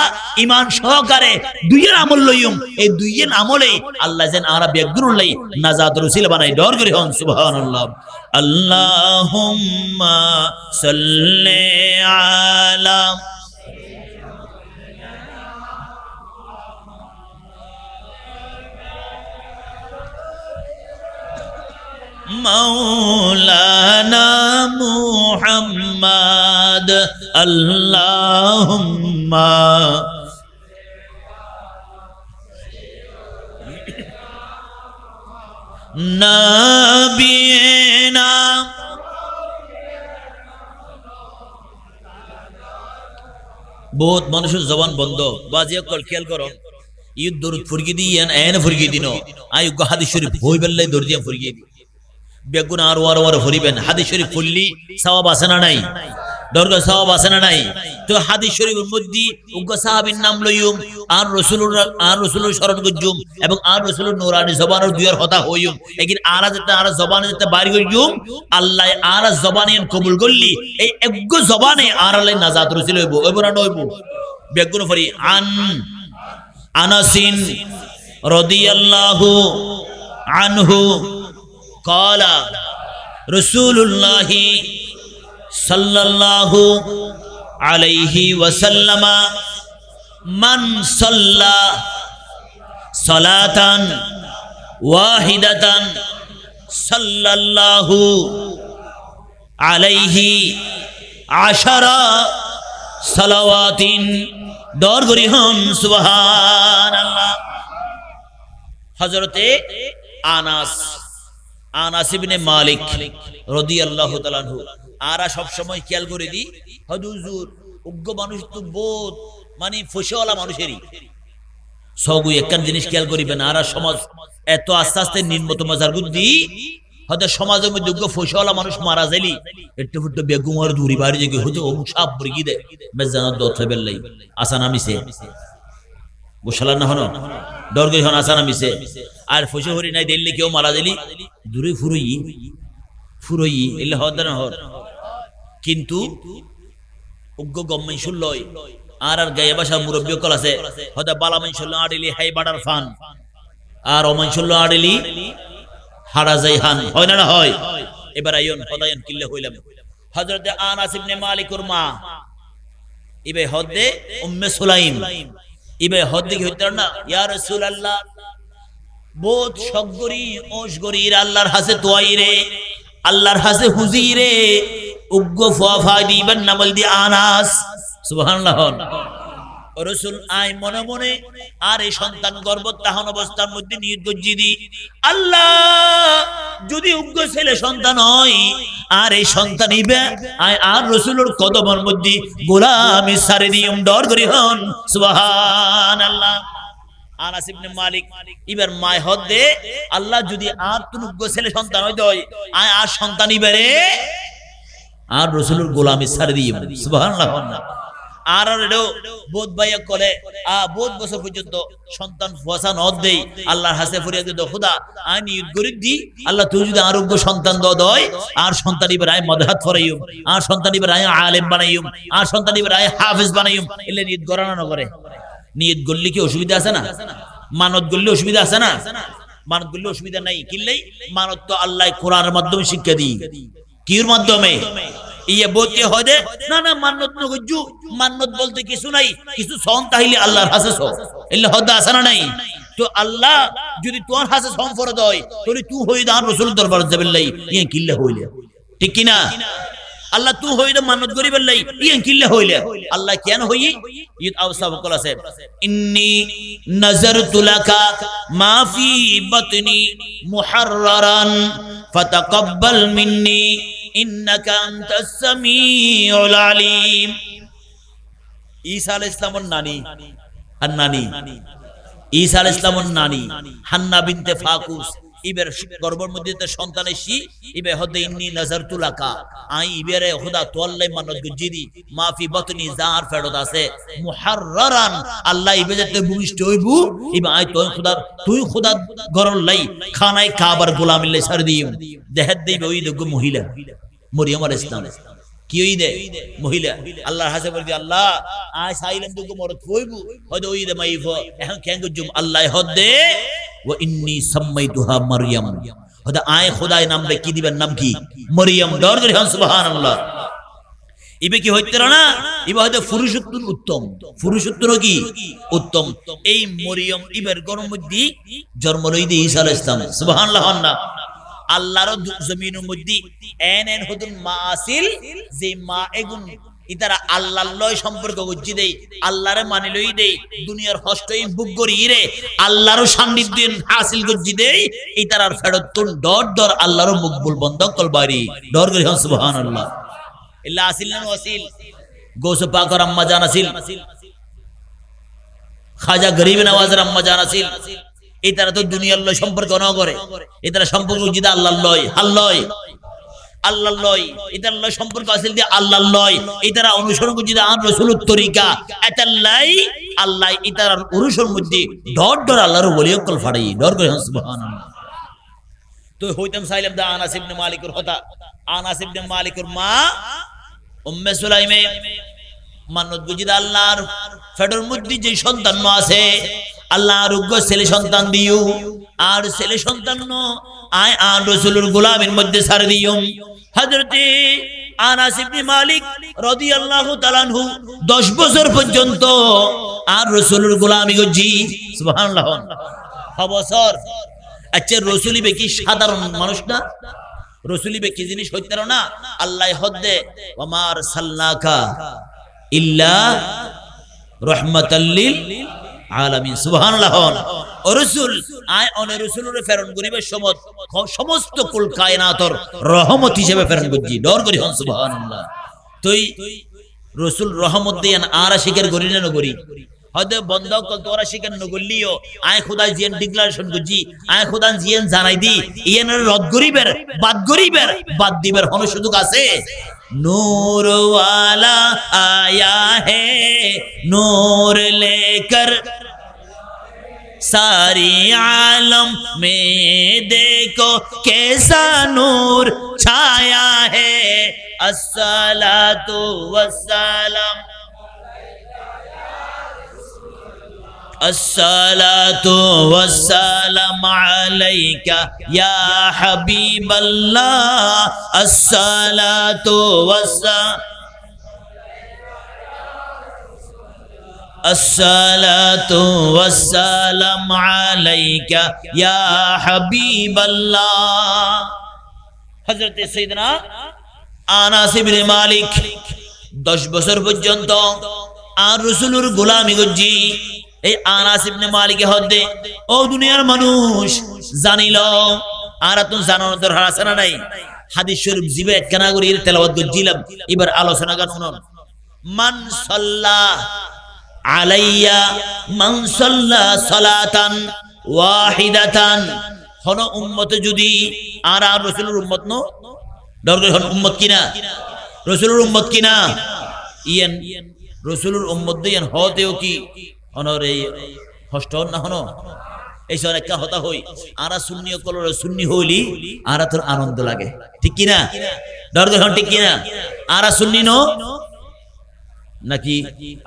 ঈমান সহকারে দুইয়ের আমল লইম এই দুইয়ের আমলে আল্লাহ যেন আরা বেগুন লই নাজাত রসিল বানাই ডর করে হন সুবহানাল্লাহ আল্লাহুম্মা সাল্লি আলা مولانا محمد اللهم نبينا বহুত মানুষের জবান বন্ধ বাজিয়া কল খেয়াল করো ঈদ দরুদ ফুরগি দিয়েন এন ফুরগি দিনো আই হাদিস শরীফ হই বেল্লাই দরদিয়া ফুরগি বেগুন আর ওয়ার ওয়ার ফুরিবেন হাদিস শরীফ ফুললি সওয়াব আছে না নাই দরগা সওয়াব আছে না নাই তো হাদিস শরীফের মধ্যে উগ্র সাহাবীর নাম লইম আর রাসূলের শরণ গজুম এবং আর রাসূলের নূরানি জবানের দুইয়ের কথা হইম একিন আরা যেতে আর জবানে যেতে বাইরে গজুম আল্লাহ আর জবানে কবুল করলি এই একগ জবানে আর আল্লাহ নাজাত রসিল হইব হইব না নইব বেগুন ফরি আনাসিন রাদিয়াল্লাহু আনহু قال رسول الله صلى الله عليه وسلم من صلى صلاة واحدة صلى الله عليه 10 صلوات دور গরিহন সুবহানাল্লাহ হযরতে আনাস ইবনে মালিক রাদিয়াল্লাহু তাআলা আনহু আরা সব সময় খেয়াল করে দি হুজুর উগ্র মানুষ তো বহুত মানে ফসিওয়ালা মানুষেরই সবই একখান জিনিস খেয়াল করিবেন আরা সমাজ এত আস্তে আস্তে নিম্নত মাজার বুদ্ধি হয়তো সমাজের মধ্যে ফসলা মানুষ মারা যাইলি একটু ফুটে বেগুমার দূরি বাড়ি যে হচ্ছে ও সাপ বৃগি দে বেশ জানার দত হয়ে বেললাই আসা নামিছে গোশালা না হনো ডর গই হন আসা নামিছে আর ফসে হরি নাই দিল্লি কেউ মারা যাইলি দূরে ফুরই এলে হদ না হর কিন্তু উগ্র গম্মাই শুনলই আর গায়ে বাসা মুরব্বী কল আছে হয়তো বালামাই শুনল আড়িলি হাই বাডার ফান আর অমাই শুনল আড়িলি হারা যাই হান হয় না হয় এবার আইন হদায়ন কিল্লে হইলাম হযরতে আনাস ইবনে মালিকুর মা ইবে হদে উম্মে সুলাইম ইবে হদে কি হইতার না ইয়া রাসূলুল্লাহ বহুত সগরি ওশগরির আল্লাহর হাসে তোয়াইরে আল্লাহর হাসে হুজিরে উগ্গ ফাফা দিবেন নামল দি আনাস সুবহানাল্লাহ রাসূল আই মনে মনে আর এই সন্তান গর্ভধারণ অবস্থার মধ্যে নিয়ত গজ্জি দি আল্লাহ যদি উগ্র ছেলে সন্তান হয় আর এই সন্তান ইবে আই আর রাসূলের কদমের মধ্যে গোলামি সারে দিম ডর করি হন সুবহানাল্লাহ আনাস ইবনে মালিক ইবার মায় হদে আল্লাহ যদি আর তুন উগ্র ছেলে সন্তান হয় দয় আই আর সন্তান ইবারে আর রাসূলের গোলামি সারে দিম সুবহানাল্লাহ আর এডো বহুত ভাইয়া কলে বহুত বছর পর্যন্ত সন্তান ফসা নদ দেই আল্লাহর হাসে ফরিয়াদ দে খোদা আই নিয়ত করি দি আল্লাহ তুই যদি আরোগ্য সন্তান দয় আর সন্তান ইবার আই মাদহাত ফরাইম আর সন্তান ইবার আই আলেম বানাইম আর সন্তান ইবার আই হাফেজ বানাইম এলে নিয়ত গরানা না করে নিয়ত গল্লি কি অসুবিধা আছে না মানত গল্লি অসুবিধা আছে না মানত গল্লি অসুবিধা নাই কিল্লাই মানত তো আল্লাহ কোরআনের মাধ্যমে শিক্ষা দি কির মাধ্যমে ইয়ে বলতে হয় দে না না মান্নত না গজ্জু মান্নত বলতে কিছু নাই কিছু সন তাইলে আল্লাহর হাসে সো এলে হদা আছে না নাই তো আল্লাহ যদি তোর হাসে সন ফরজ হয় তাহলে তুই হই দান রাসূল দরবার যাবেলাই ইয়ে কিল্লা হইলে ঠিক কি না আল্লাহ তুই হই দা মান্নত করিবেলাই ইয়ে কিল্লা হইলে আল্লাহ কেন হই ঈদ আওসা বকল আছে ইন্নী নাযারতু লাকা মা ফি বাতনি মুহাররারান ফাতাকাব্বাল মিন্নি ইন্নাকা আনতাস সামিউল আলিম ঈসা আলাইহিস সালামের নানি ঈসা আলাইহিস সালামের নানি হান্না বিনতে ফাকুস ইবের গর্ভের মধ্যে সন্তান এসি ইবে হদে ইন্নী নাযারতু লাকা আই ইবেরে খোদা তোয়াল্লাই মানত গজিদি মাফি বাতনি জার ফেরত আছে মুহাররারান আল্লাহ ইবে যেতে ভূমিষ্ঠ হইবু ইবে আই তুই খোদা গরল লাই খানায় কাবার গোলামি লাই সার দিম দেহেদ দেবে ওই দেখো মহিলা মরিয়ম আলাইহিস সালাম কি ওই দে মহিলা আল্লাহর হাসে বলি আল্লাহ আই সাইলাম দুগো মরত হইবু হদে ওই দে মাইফ এখন কেন গজুম আল্লাহ হদে ওয়া ইন্নী সাম্মাইতুহা মারইয়াম হদে আই খোদায় নাম রে কি দিবেন নাম কি মরিয়ম দর করে সুবহানাল্লাহ ইবে কি হইতে না ইবে হয়তো পুরুষোত্তম উত্তম পুরুষোত্তম কি উত্তম এই মরিয়ম ইবের গর্ভের মধ্যে জন্ম লইতে ঈসা আলাইহিস সালাম সুবহানাল্লাহ না আল্লাহর জমিনের মধ্যে এন হুদুন মা আসিল যে মা এগুন ইতারা আল্লাহর লয় সম্পর্ক গজ্জি দেই আল্লাহরে মানি লই দেই দুনিয়ার হস্তই বুক করি রে আল্লাহর সান্নিধ্য হাসিল গজ্জি দেই ইতারার ফেরতুন ডর আল্লাহর মুকবুল বন্ধ কলবারি ডর করি সুবহানাল্লাহ ইল্লা আসিল না ওয়াসিল গোস পাকর আম্মা জান আসিল খাজা গরিব নওয়াজের আম্মা জান আসিল এটারা তো দুনিয়ার লয় সম্পর্ক না করে এটারা সম্পর্ক জিদা আল্লাহর লয় আল্লাহর লয় এটার লয় সম্পর্ক আসল দিয়ে আল্লাহর লয় এটারা অনুসরণ জিদা আর রাসূলের তরিকা এটার লাই আল্লাহ এটার অনুসরণ মধ্যে ডর আল্লাহর ওলিয়ত কল ফাড়াই ডর করে সুবহানাল্লাহ তো হইতাম সাইলাম দা আনাস ইবনে মালিকের কথা আনাস ইবনে মালিকের মা উম্মে সুলাইমে মানত বুজিদা আল্লাহর ফেডর মধ্যে যে সন্তান আছে আল্লাহ আরোগ্য ছেলে সন্তান দিও আর ছেলে সন্তান আয় আর রাসূলের গোলামের মধ্যে ছাড় দিও হযরতে আনাস ইবনে মালিক রাদিয়াল্লাহু তাআলা আনহু 10 বছর পর্যন্ত আর রাসূলের গোলামি গজি সুবহানাল্লাহ 6 বছর আচ্ছা রাসূলি বে কি সাধারণ মানুষ না রাসূলি বে কি জিনিস হইতে না আল্লাহ হদে ওয়া আরসালনাকা ইল্লা রাহমাতাল লিল আলামিন সুবহানাল্লাহ ও রাসূল আয় অনে রাসূলের প্রেরণ করিবে সমস্ত কুল কায়নাতর রহমত হিসেবে প্রেরণ করজি ডর করি হন সুবহানাল্লাহ তুই রাসূল রহমত দেন আর আশিকের করি না করি হয়তো বন্ধ কল তোরা শিকার নগলিও আয় খোদা জিয়ান ডিক্লারেশন করছি আয় খোদা জিয়ান জানাই দি ইয়ানের রদ গরিবের বাদ দিবের হন সুযোগ আছে নূর ওয়ালা আয়া হে নূর লেকর सारी आलम में देखो कैसा नूर छाया है अस्सलातु वस्सलाम अस्सलातु वस्सलाम अलैका या हबीब अल्लाह अस्सलातु वस्सलाम अस्सलातु वस्सलाम अलैका या हबीबल्लाह हजरत सैयदना আনাস ইবনে মালিক 10 বছর পর্যন্ত আর রাসূলের গোলামি করছি এই আনাস ইবনে মালিক হদে ও দুনিয়ার মানুষ জানিল আর তুমি জানার দরকার আছে না নাই হাদিস শরীফ জিবে একখানা করে তেলাওয়াত করছিলাম এবার আলোচনা করুন মান সাল্লাহ আলাইয়া মান সাল্লা সালাতান ওয়াহিদাতান হন উম্মত যদি আর রাসূলের উম্মত ন দরকার হন উম্মত কিনা রাসূলের উম্মত কিনা ইয়ান রাসূলের উম্মত দিয়ান হতেও কি অনরে হষ্ট না হন এই সব একটা হতা হই আর সুন্নি কলর সুন্নি হইলি আর তোর আনন্দ লাগে ঠিক কিনা দরকার হন ঠিক কিনা আর সুন্নি ন নাকি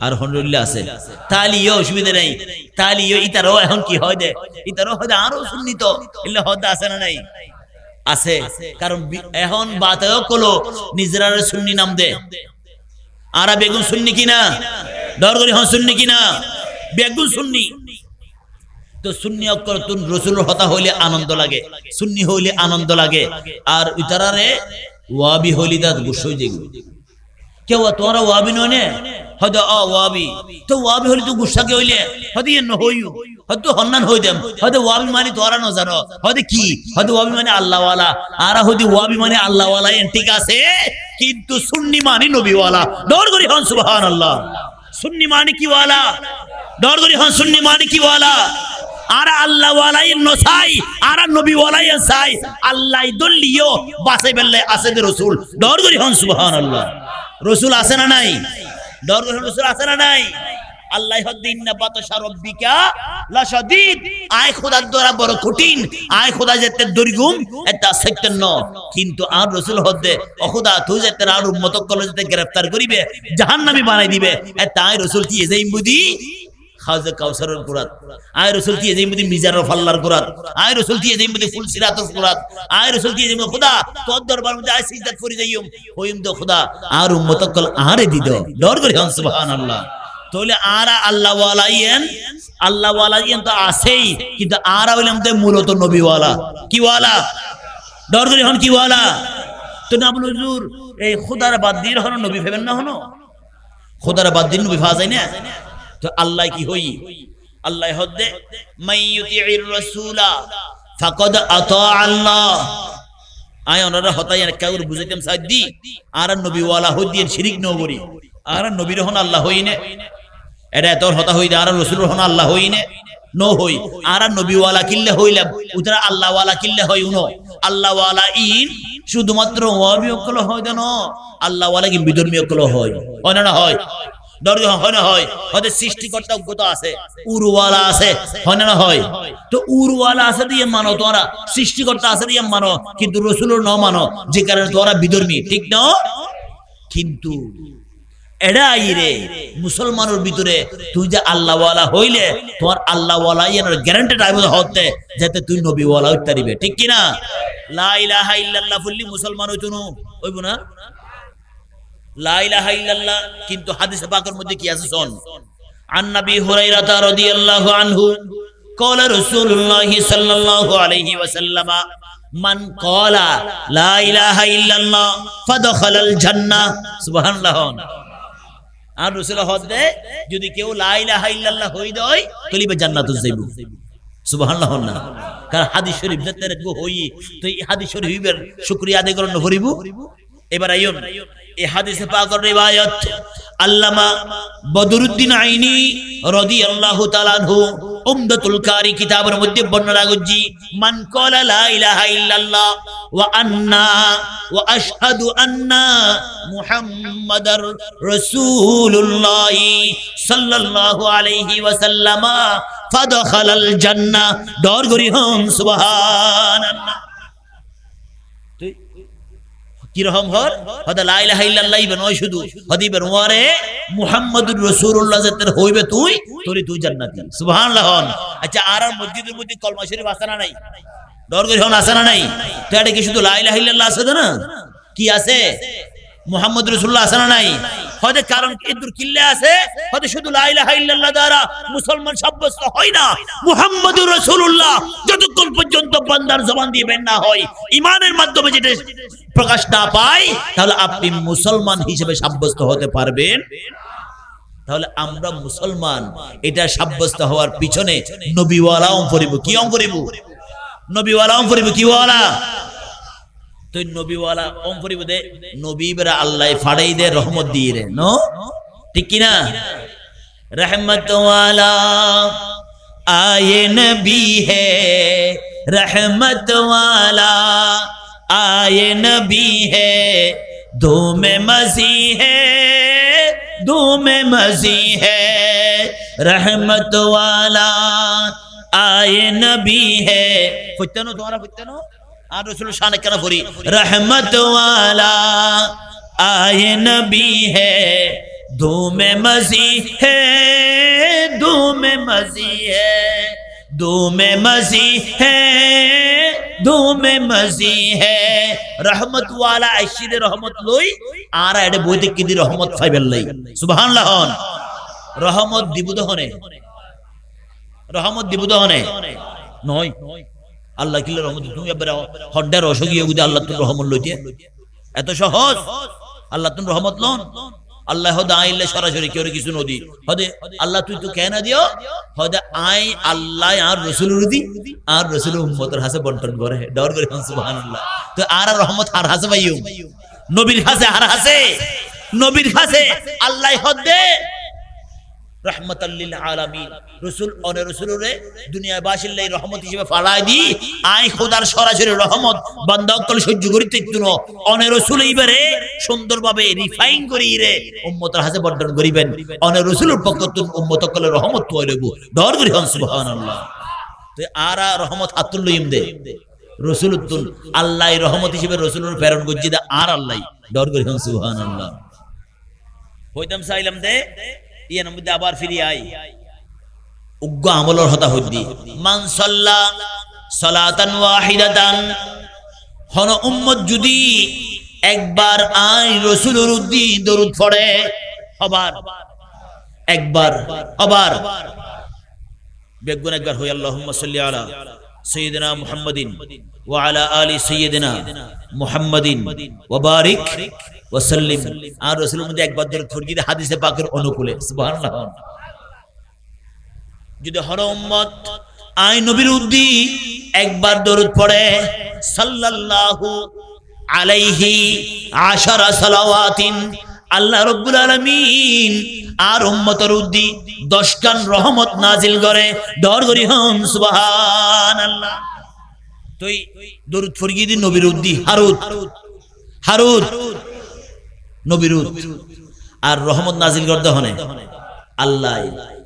আর হনরুল্লাহ আছে তালিও অসুবিধা নাই তালিও ইতারও এখন কি হয় দে ইতারও হয় আরো সুন্নিত ইল্লা হদ আছে না নাই আছে কারণ এখন বাতেও কলো নিজেরা সুন্নি নাম দে আর বেগুন সুন্নি কিনা দরগরি হন সুন্নি কিনা বেগুন সুন্নি তো সুন্নি অক্ষর তুন রাসূলের হতা হইলে আনন্দ লাগে সুন্নি হইলে আনন্দ লাগে আর ইতারারে ওয়াবি হইলি দাত গুছই যেগুলো কেউ তোরা ওয়াবি ননে হয়তো ওয়াবি তো ওয়াবি হলি তো গুসা কে হইলে হয়তো ইয়ে হইও হয়তো হন্নান হই দেম হয়তো ওয়াবি মানে তোরা ন জানো হয়তো কি হয়তো ওয়াবি মানে আল্লাহওয়ালা আর হয়তো ওয়াবি মানে আল্লাহওয়ালা ঠিক আছে কিন্তু সুন্নি মানে নবীওয়ালা দৌড় করি হন সুবহানাল্লাহ সুন্নি মানে কি ওয়ালা দৌড় করি হন সুন্নি মানে কি ওয়ালা আর আল্লাহওয়ালাই নসাই আর নবীওয়ালাই সাই আল্লাহ দল্লিও বাসাই বেল্লে আছে রাসূল দৌড় করি হন সুবহানাল্লাহ রাসূল আছে না নাই দরগা রাসূল আছে না নাই আল্লাহ হদ্দিন না বাতাশা রব্বিকা লা শাদীদ আয় খোদার দ্বারা বড় কঠিন আয় খোদা যেতে দরিগুম এটা সত্য ন কিন্তু আর রাসূল হদ্দে ও খোদা তুই যেতে আর উম্মত কলে যেতে গ্রেফতার করিবে জাহান্নামী বানাই দিবে এটা আয় রাসূল কি এজেই বুদি খাজা কাউসারের কুরাত আয় রাসূল কি এজেই বুদি মিজানুল ফাল্লার কুরাত আয় রাসূল কি এজেই বুদি ফুল সিরাতুল কুরাত আয় রাসূল কি এজেই খোদা তোর দরবার মধ্যে আয় সিজদা করি যাইম হইম দো খোদা আর উম্মত কল আরে দিদ ডর করি হন সুবহানাল্লাহ তাহলে আরা আল্লাহ ওয়ালাইন তো আছেই কিন্তু আরা হইলাম তো মূলত নবী ওয়ালা কি ওয়ালা ডর করি হন কি ওয়ালা তো না বল হুজুর এই খোদার বাদ দিয়ে হন নবী ভেবেন না হনো খোদার বাদ দিয়ে নবী ভাজা যায় না তো আল্লাহ কি হই আল্লাহ হদে মাইয়ুতির রাসূলা ফাকাদ আতা আল্লাহ আয় ওনারা হতাই কাউর বুঝাইতাম সাইদি আর নবী ওয়ালা হদিয়েন শিরিক নবরি আর নবীর হন আল্লাহ হইনে এটা তোর হতা হই আর রাসূলুর হন আল্লাহ হইনে নো হই আর নবী ওয়ালা কিল্লে হইলাম উতরা আল্লাহ ওয়ালা কিল্লে হই উনো আল্লাহ ওয়ালা ইন শুধুমাত্র ওয়াবি অকল হয় দেন আল্লাহ ওয়ালা কি বিধর্মী অকল হয় না হয় দরজা হয় না হয় হয়তো সৃষ্টিকর্তা অজ্ঞতা আছে উরওয়ালা আছে হয় না হয় তো উরওয়ালা আছে দিয়ে মানো তোরা সৃষ্টিকর্তা আছে দিয়ে মানো কিন্তু রাসূলুর ন মানো যে কারণে তোরা বিধর্মী ঠিক না কিন্তু এড়াই রে মুসলমানের ভিতরে তুই যে আল্লাহওয়ালা হইলে তোমার আল্লাহওয়ালা এর গ্যারান্টি টাইম হতে যাতে তুই নবীওয়ালা হইতে পারবে ঠিক কি না লা ইলাহা ইল্লাল্লাহ বললি মুসলমান হইতো না হইব না লা ইলাহা ইল্লাল্লাহ কিন্তু হাদিসে পাকের মধ্যে কি আছে শুন আন নবী হুরায়রা রাদিয়াল্লাহু আনহু قال رسول الله صلى الله عليه وسلم من قال لا اله الا الله فدخل الجنه سبحان الله আর রাসূল হদে যদি কেউ লা ইলাহা ইল্লাল্লাহ হই দেয় তাহলে জান্নাতে যাইবো সুবহানাল্লাহ না কারণ হাদিস শরীফ যেতে গো হই তো এই হাদিস শরীফের শুকরিয়া আদায় করন করিব এবার আইয়ুন এই হাদিসে পাকের রিওয়ায়াত আল্লামা বদরুদ্দিন আইনি রাদিয়াল্লাহু তাআলা আনহু উমদাতুল কারি কিতাবের মধ্যে বর্ণনা করছি মান ক্বালা লা ইলাহা ইল্লাল্লাহ ওয়া আশহাদু আন্না মুহাম্মাদার রাসূলুল্লাহ সাল্লাল্লাহু আলাইহি ওয়াসাল্লাম ফাদখালাল জান্নাহ দর করি হন সুবহানাল্লাহ কি রকম হর হদা লা ইলাহা ইল্লাল্লাহ নয় শুধু হদিবের ওয়ারে মুহাম্মাদুর রাসূলুল্লাহ জাতের হইবে তুই জান্নাতি সুবহানাল্লাহ। আচ্ছা আর মসজিদের মধ্যে কলমা শরীফ আছে না নাই দর করি হন আছে না নাই তো এটা কি শুধু লা ইলাহা ইল্লাল্লাহ আছে না কি আছে মুহাম্মদুর রাসূলুল্লাহ আছে না নাই হদে কারণ এদুর কিল্লা আছে হদে শুধু লা ইলাহা ইল্লাল্লাহ দ্বারা মুসলমান সাব্যস্ত হয় না মুহাম্মদুর রাসূলুল্লাহ যতক্ষণ পর্যন্ত বান্দার জবান দিয়ে বের না হয় ঈমানের মাধ্যমে যেটা প্রকাশ না পায় তাহলে আপনি মুসলমান হিসেবে সাব্যস্ত হতে পারবেন। তাহলে আমরা মুসলমান এটা সাব্যস্ত হওয়ার পিছনে নবীওয়ালা পড়িব কি পড়িব নবীওয়ালা পড়িব কি ওয়ালা তো নবীওয়ালা পড়িব দে নবীরা আল্লাহ ফাড়াই দে রহমত দিয়ে রে নো ঠিক কি না रहमत वाला आए नबी है रहमत वाला आए नबी है धूम मसी है धूम मसी है रहमत वाला आए नबी है फुत्तनो तुम्हारा फुत्तनो আর রাসূল শান কেন পড়ি रहमत वाला आए नबी है धूम मसी है धूम मसी है धूम मसी है धूम मसी है रहमत वाला आशिर रहमत लई আর এডে বইতে কি দি রহমত পাইবেন লাই সুবহানাল্লাহ রহমত দিবুদহনে নয় আল্লাহ কি রহমত তুমি এবারে হড্ডার অসগিয়ে বুঝে আল্লাহ তুমি রহমত লইতে এত সহজ আল্লাহ তুমি রহমত লন আল্লাহ হদা আইলে সরাসরি কেউ কিছু নদী হদে আল্লাহ তুই তো কেন দিও হদে আই আল্লাহ আর রাসূলুর দি আর রাসূল উম্মতের হাসে বন্টন করে ডর করে সুবহানাল্লাহ তো আর রহমত আর হাসে ভাইও নবীর হাসে আর হাসে নবীর হাসে আল্লাহ হদে रहमतल लिल आलामीन रसूल और रसूलरे दुनियाबासिर লাই রহমত হিসেবে ফালাই দি আই খোদার সরাসরি রহমত বান্দা অকল সহ্য করিতে দিনো অনে রসুল এইবারে সুন্দরভাবে রিফাইন করি রে উম্মতের হাতে বন্টন করিবেন অনে রসুলের পক্ষ থেকে উম্মত অকল রহমত তৈরব দর করি হন সুবহানাল্লাহ তো আরা রহমত হাতুল লইম দে রসুলুতুল আল্লাহ রহমত হিসেবে রসুলের প্রেরণ করজি দে আর আল্লাহ দর করি হন সুবহানাল্লাহ হইতাম চাইলাম দে ইয়ার মধ্যে আবার ফিরে আই উগ্র আমলের হতা হদ্দি মান সাল্লা সালাতান ওয়াহিদাতান হন উম্মত যদি একবার আই রাসূলের উদ্দি দরুদ পড়ে একবার বেগুন একবার হই আল্লাহুম্মা সাল্লি আলা সাইয়্যিদিনা মুহাম্মাদিন ওয়া আলা আলি সাইয়্যিদিনা মুহাম্মাদিন ওয়া বারিক ওয়া সাল্লিম আর রাসূলের মধ্যে একবার দরুদ পড়ি হাদিসে পাকের অনুকূলে সুবহানাল্লাহ যদি হর উম্মত আই নবীর উদ্দি একবার দরুদ পড়ে সাল্লাল্লাহু আলাইহি আশারা সালাওয়াতিন আল্লাহ রাব্বুল আলামিন আর উম্মতের উদ্দি 10 খান রহমত নাজিল করে দর করি হন সুবহানাল্লাহ তুই দরুদ পড়ি দি নবীর উদ্দি হারুত নবীর আর রহমত নাজিল করতে হনে আল্লাহ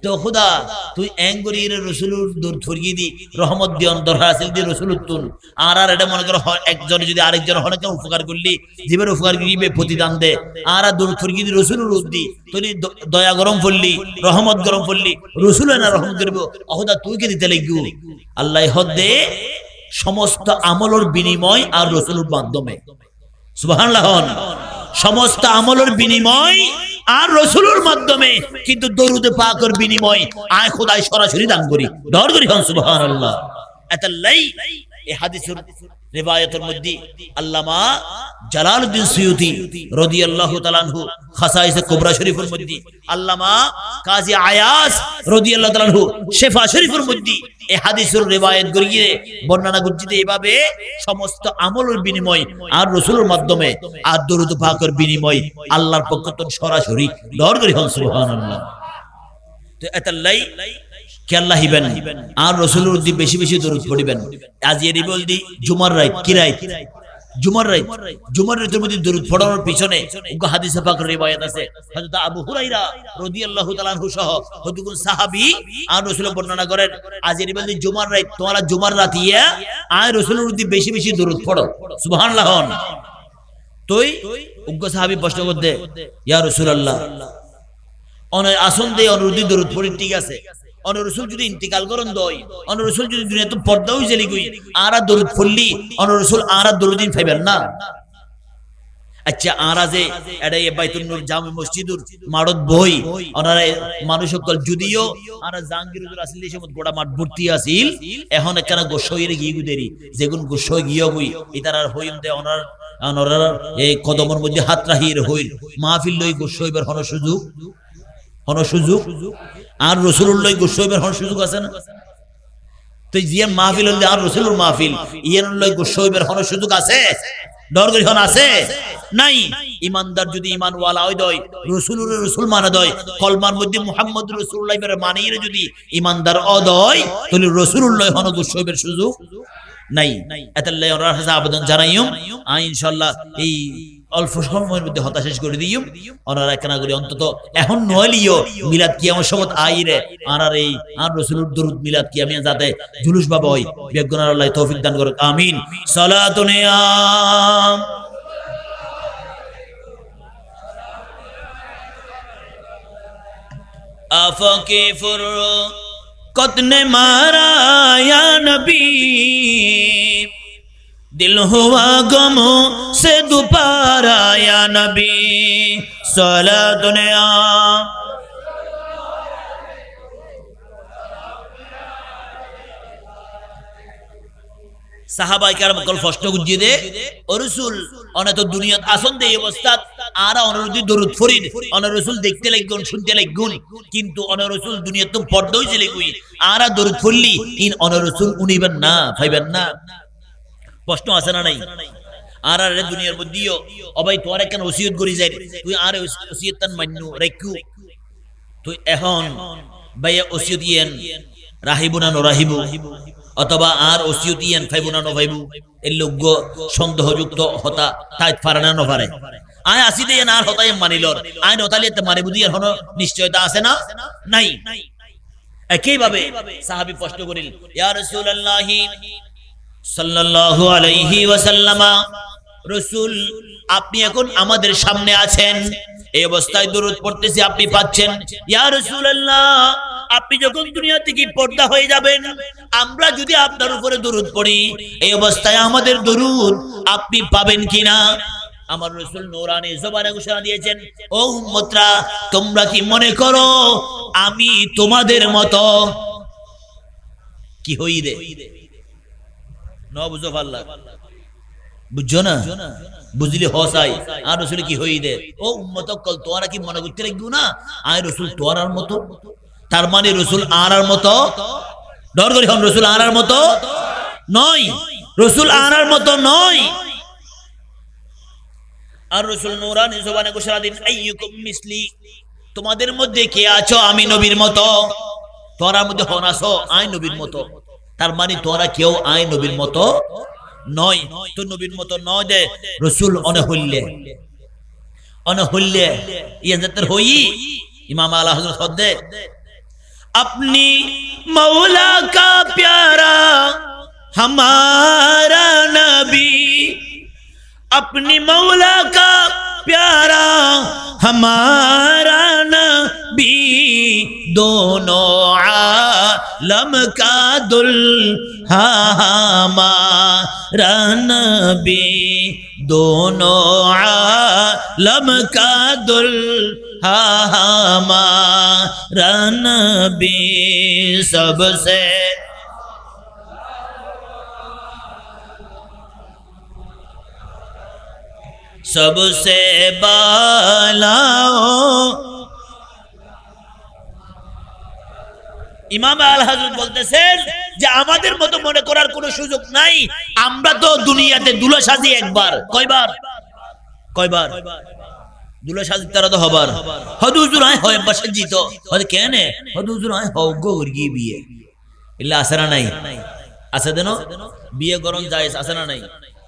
তো খোদা তুই এঙ্গরির রাসূলুর দরুদ পড়ি দি রহমত দিয়ন দরকার আছে দি রাসূলুর তুন আর এটা মনে কর একজন যদি আরেকজন হনকে উপকার করলি জীবের উপকার করিবে প্রতিদান দে আর দরুদ পড়ি দি রাসূলুর উদ্দি তুই দয়া গরম পড়লি রহমত গরম পড়লি রাসূল না রহমত করব খোদা তুই কি দিতে লাগু আল্লাহ হদে সমস্ত আমলের বিনিময় আর রাসূলের মাধ্যমে সুবহানাল্লাহ সমস্ত আমলের বিনিময় আর রাসূলের মাধ্যমে কিন্তু দরুদ পাকের বিনিময় আয় খোদাই সরাসরি দান করি দর করি হন সুবহানাল্লাহ এতাল্লাই এই হাদিসের রিওয়ায়াতের মধ্যে আল্লামা জালালউদ্দিন সুয়ুতি রাদিয়াল্লাহু তাআলা আনহু খাসাইসে কুবরা শরীফের মধ্যে আল্লামা কাজী আয়াস রাদিয়াল্লাহু তাআলা আনহু শিফা শরীফের মধ্যে এই হাদিসের রিওয়ায়াত করিয়ে বর্ণনা করছি এভাবে সমস্ত আমলের বিনিময় আর রাসূলের মাধ্যমে আর দরুদ পাকের বিনিময় আল্লাহর পক্ষ থেকে সরাসরি দর করি হন সুবহানাল্লাহ। তো এতাল্লাই কে আল্লাহ হিবেন আর রাসূলের উদ্দি বেশি বেশি দরুদ পড়িবেন। আজ এরি বলদি জুমার রাত কি রাত জুমার রাতের মধ্যে দরুদ পড়ানোর পিছনে হাদিসে পাকের রিওয়ায়াত আছে হযরত আবু হুরায়রা রাদিয়াল্লাহু তাআলা আনহু সহ কতগুলো সাহাবী আর রাসূল বর্ণনা করেন আজ এর বলতে জুমার রাত তোমরা জুমার রাতিয়া আর রাসূলের উদ্দি বেশি বেশি দরুদ পড়ো সুবহানাল্লাহ। তোই সাহাবী প্রশ্ন করতে ইয়া রাসূলুল্লাহ অন আসন দে অনুরুদ্ধি দরুদ পড়ি ঠিক আছে অন রাসূল যদি ইন্তিকাল করেন দই অন রাসূল যদি দুনিয়াতে পর্দা হই জেলি গই আরা দরুদ পড়লি অন রাসূল আরা দরুদিন পাইবেন না। আচ্ছা আরা যে এডা বাইতুল নূর জামে মসজিদুর মারদ বই ওনারা মানুষ সকল যদিও আরা জাহাঙ্গীর হুজুর আসিল এই সময় গোটা মাঠ ভর্তি আছিল এখন একখানা গোসইয়ের গিয়ে গুদেরি যেগুন গোসই গিয়ে গই ইতারার হইম দে ওনার ওনারা এই কদমের মধ্যে হাত রাহির হইল মাহফিল লই গোসইবার হন সুযোগ আর রাসূলুল্লাহ লই গোসইবার হন সুযোগ আছে না। তো জিয়া মাহফিল হল আর রাসূলুর মাহফিল ইয়ান লই গোসইবার হন সুযোগ আছে ডর করি হন আছে নাই। ইমানদার যদি ইমান ওয়ালা হয় দয় রাসূলুর রাসূল মানে দয় কলমার মধ্যে মুহাম্মদ রাসূলুল্লাহ এর মানিয়ে যদি ইমানদার অদয় তাহলে রাসূলুল্লাহ হন গোসইবার সুযোগ নাই। এতাল্লাই ওনার কাছে আবেদন জানাইম ইনশাআল্লাহ এই অল্প সময়ের মধ্যে হতা শেষ করে দিইম ওনারা কেনা করি অন্তত এখন নলিও মিলাদ কিয়ামত সমত আইরে আর এই আর রাসূলুর দরুদ মিলাদ কিয়ামিয়া যাতে জুলুস বাবা হয় বেগুনার আল্লাহ তৌফিক দান করুক আমিন। সালাতুন ইয়াম আফাকে ফুর কতনে মারা ইয়া নবী दिल हुआ गमों से दोबारा या नबी साला दुनिया সাহাবাই কারাম কল প্রশ্ন গুজিয়ে দে ও রাসূল অনেক দুনিয়াত আসন দে অবস্থা আর অনুরোধী দরুদ ফরিদ অন রাসূল দেখতে লাগুন শুনতে লাগুন কিন্তু অন রাসূল দুনিয়াত তো পর্দা হইছে লাগুই আর দরুদ ফরলি ইন অন রাসূল উনিবেন না পাইবেন না। প্রশ্ন আছে না নাই আর আর দুনিয়ার মধ্যেও অবাই তোর কেন ওসিয়ত করি যায় তুই আর ওসিয়ত তান মান্নু রাখু তুই এখন ভাইয়া ওসিয়ত ইয়েন রাহিবু না নরাহিবু অথবা আর ওসিয়ত ইয়েন ফাইবু না নভাইবু এই লোক সন্দেহযুক্ত হতা তাই পারে না নপারে আয় আসি দে না হতাই মানিলর আয় নতালিতে মারে বুদিয়ার হনো নিশ্চয়তা আছে না নাই। একইভাবে সাহাবী প্রশ্ন করিল ইয়া রাসূলুল্লাহ সাল্লাল্লাহু আলাইহি ওয়াসাল্লাম রাসূল আপনি এখন আমাদের সামনে আছেন এই অবস্থায় দরুদ পড়তেছি আপনি পাচ্ছেন ইয়া রাসূলুল্লাহ আপনি যখন দুনিয়া থেকে পর্দা হয়ে যাবেন আমরা যদি আপনার উপরে দরুদ পড়ি এই অবস্থায় আমাদের দরুদ আপনি পাবেন কিনা। আমার রাসূল নূরানী জবানে ঘোষণা দিয়েছেন ও উম্মতরা তোমরা কি মনে করো আমি তোমাদের মতো কি হই রে বুঝছো না বুঝলি হসাই আর রাসূল কি হই দে ও উম্মত কল তোরা কি মনে করতে লাগবো না আয় রাসূল তোরার মতো তার মানে রাসূল আরার মতো ডর করি হন রাসূল আরার মতো নয় রাসূল আরার মতো নয়। আর রাসূল নূরানী জবানে ঘোষণা দিন আইয়ুকুম মিসলি তোমাদের মধ্যে কে আছো আমি নবীর মতো তোরার মধ্যে হন আছো আয় নবীর মতো তার মানে তোরা কেউ আয় নবীর মতো নয় তো নবীর মতো নয় দে রাসূল অনহল্লে ইয়াজাতের হই ইমাম আলা হযরত হদে अपनी मौला का प्यारा हमारा नबी अपनी मौला का प्यारा हमारा नबी दोनों आलम का दुल्हा हमारा नबी दोनों आलम का दुल्हा हमारा नबी सबसे सबसे बालाओ ইমাম আল হযরত বলতেছেন যে আমাদের মতো মনে করার কোনো সুযোগ নাই, আমরা তো দুনিয়াতে দুলা সাজি একবার। কয়বার দুলা সাজি? তারা তো হবার হদ হুজুর আয় হয় বাসা জিত হদ কেন হদ হুজুর আয় হও গো গিয়ে বিয়ে ইল্লা আসরা নাই আছে দেন বিয়ে গরম যায় আছে না নাই?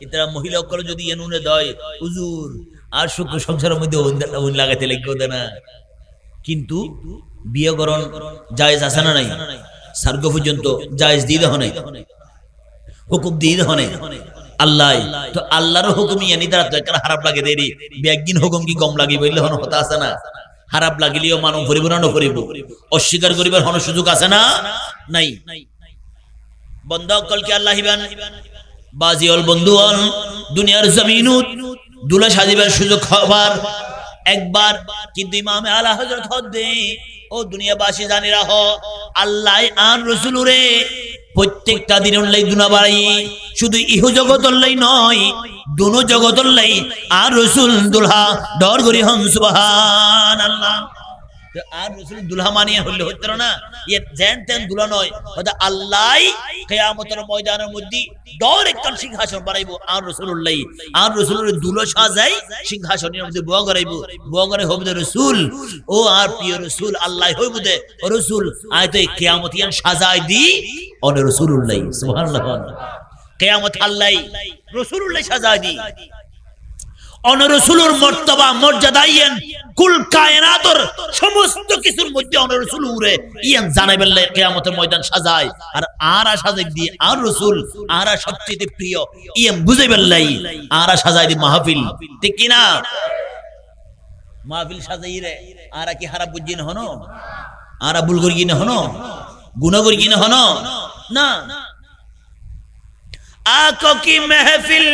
ইতারা মহিলা করে যদি এনুনে দেয় হুজুর আর সুখ সংসারের মধ্যে ওন লাগাইতে লাগবে ওদের না, কিন্তু বিয়ে গরম জায়েজ আছে না নাই? সার্গ পর্যন্ত জায়েজ দিয়ে দেহ নাই, হুকুম দিয়ে দেহ নাই আল্লাহ। তো আল্লাহর হুকুম ইয়ানি তারা তো একটা খারাপ লাগে দেরি একদিন হুকুম কি কম লাগি বললে হন হতা আছে না? খারাপ লাগিলেও মানব করিব না নকরিব, অস্বীকার করিবার হন সুযোগ আছে না নাই? বন্ধ কলকে আল্লাহ হিবান বাজিওল বন্ধুওল দুনিয়ার জমিনুত দুলা সাজিবার সুযোগ হবার একবার, কিন্তু ইমামে আলা হযরত হদে ও দুনিয়াবাসী জানি রাহ আল্লাহ আর রাসূলুরে প্রত্যেকটা দিনের লাই দুনা বাড়ি, শুধু ইহু জগতের লাই নয় দুনো জগতের লাই আর রাসূল দুলহা ডর করি হন সুবহানাল্লাহ। আর রাসূল দুলহা মানিয়া হইলে হইতো না, এ যেন তেন দুলা নয়, হয়তো আল্লাহ কিয়ামতের ময়দানের মধ্যে ডর একটা সিংহাসন বানাইবো আর রাসূলুল্লাহ, আর রাসূলের দুলা সাজাই সিংহাসনের মধ্যে বুয়া করাইবো, বুয়া করে হবে রাসূল ও আর প্রিয় রাসূল আল্লাহ হইবো দে ও রাসূল আয় তো কিয়ামতিয়ান সাজাই দি ও রাসূলুল্লাহ সুবহানাল্লাহ। কিয়ামত আল্লাহ রাসূলুল্লাহ সাজাই দি অন রাসূলের মর্তবা মর্যাদায়ন কুল কায়নাতের সমস্ত কিছুর মধ্যে অন রাসূল উরে ইয়ান জানাইবেন কিয়ামতের ময়দান সাজায়, আর আরা সাজাই দিয়ে আর রাসূল আরা সবচেয়ে প্রিয় ইয়ান বুঝাইবেন লাই আরা সাজাই দি মাহফিল, ঠিক কি না? মাহফিল সাজাই রে আরা কি খারাপ বুঝিন হনো, আরা ভুল করি না হনো, গুনাহ করি না হনো না। आंखों की महफिल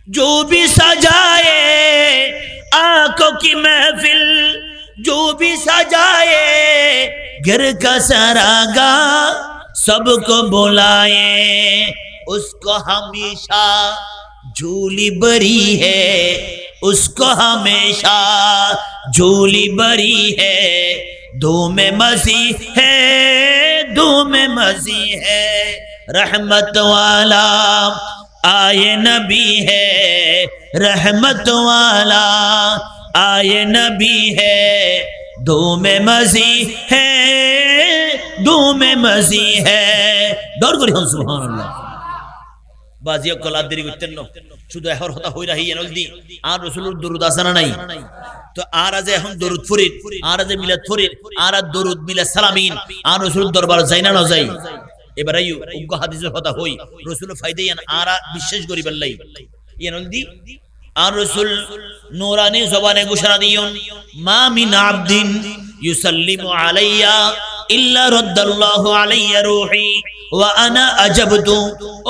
जो भी सजाए, आंखों की महफिल जो भी सजाए, घर का सरागा सबको बुलाए, उसको हमेशा झूली बरी है, उसको हमेशा झूली बरी है, दो में मसी है, दो में मसी है, रहमत वाला आए नबी है, रहमत वाला आए नबी है, दो में मजी है, दो में मजी है। डर करी हम सुबहानाल्लाह बाजिया कला देरी করতেন না, শুধু এখন হতা হই রাহি এনলদি আর রাসূলুর দরুদ আছে না নাই? তো আর আজ এখন দরুদ ফরিদ, আর আজ মিলাদ ফরিদ, আর দরুদ মিলাদ সালামিন, আর রাসূলুর দরবার যাই না না যাই? এবার আইও উগ্র হাদিসের কথা হই রাসূল ফায়দা ইয়ান আরা বিশ্বাস করি বললাই ইয়ানলদি আর রাসূল নূরানি জবানে ঘোষণা দিয়ন মা মিন আবদিন ইউসাল্লিমু আলাইয়া ইল্লা রাদ্দাল্লাহু আলাইয়া রূহি ওয়া আনা আজাবতু।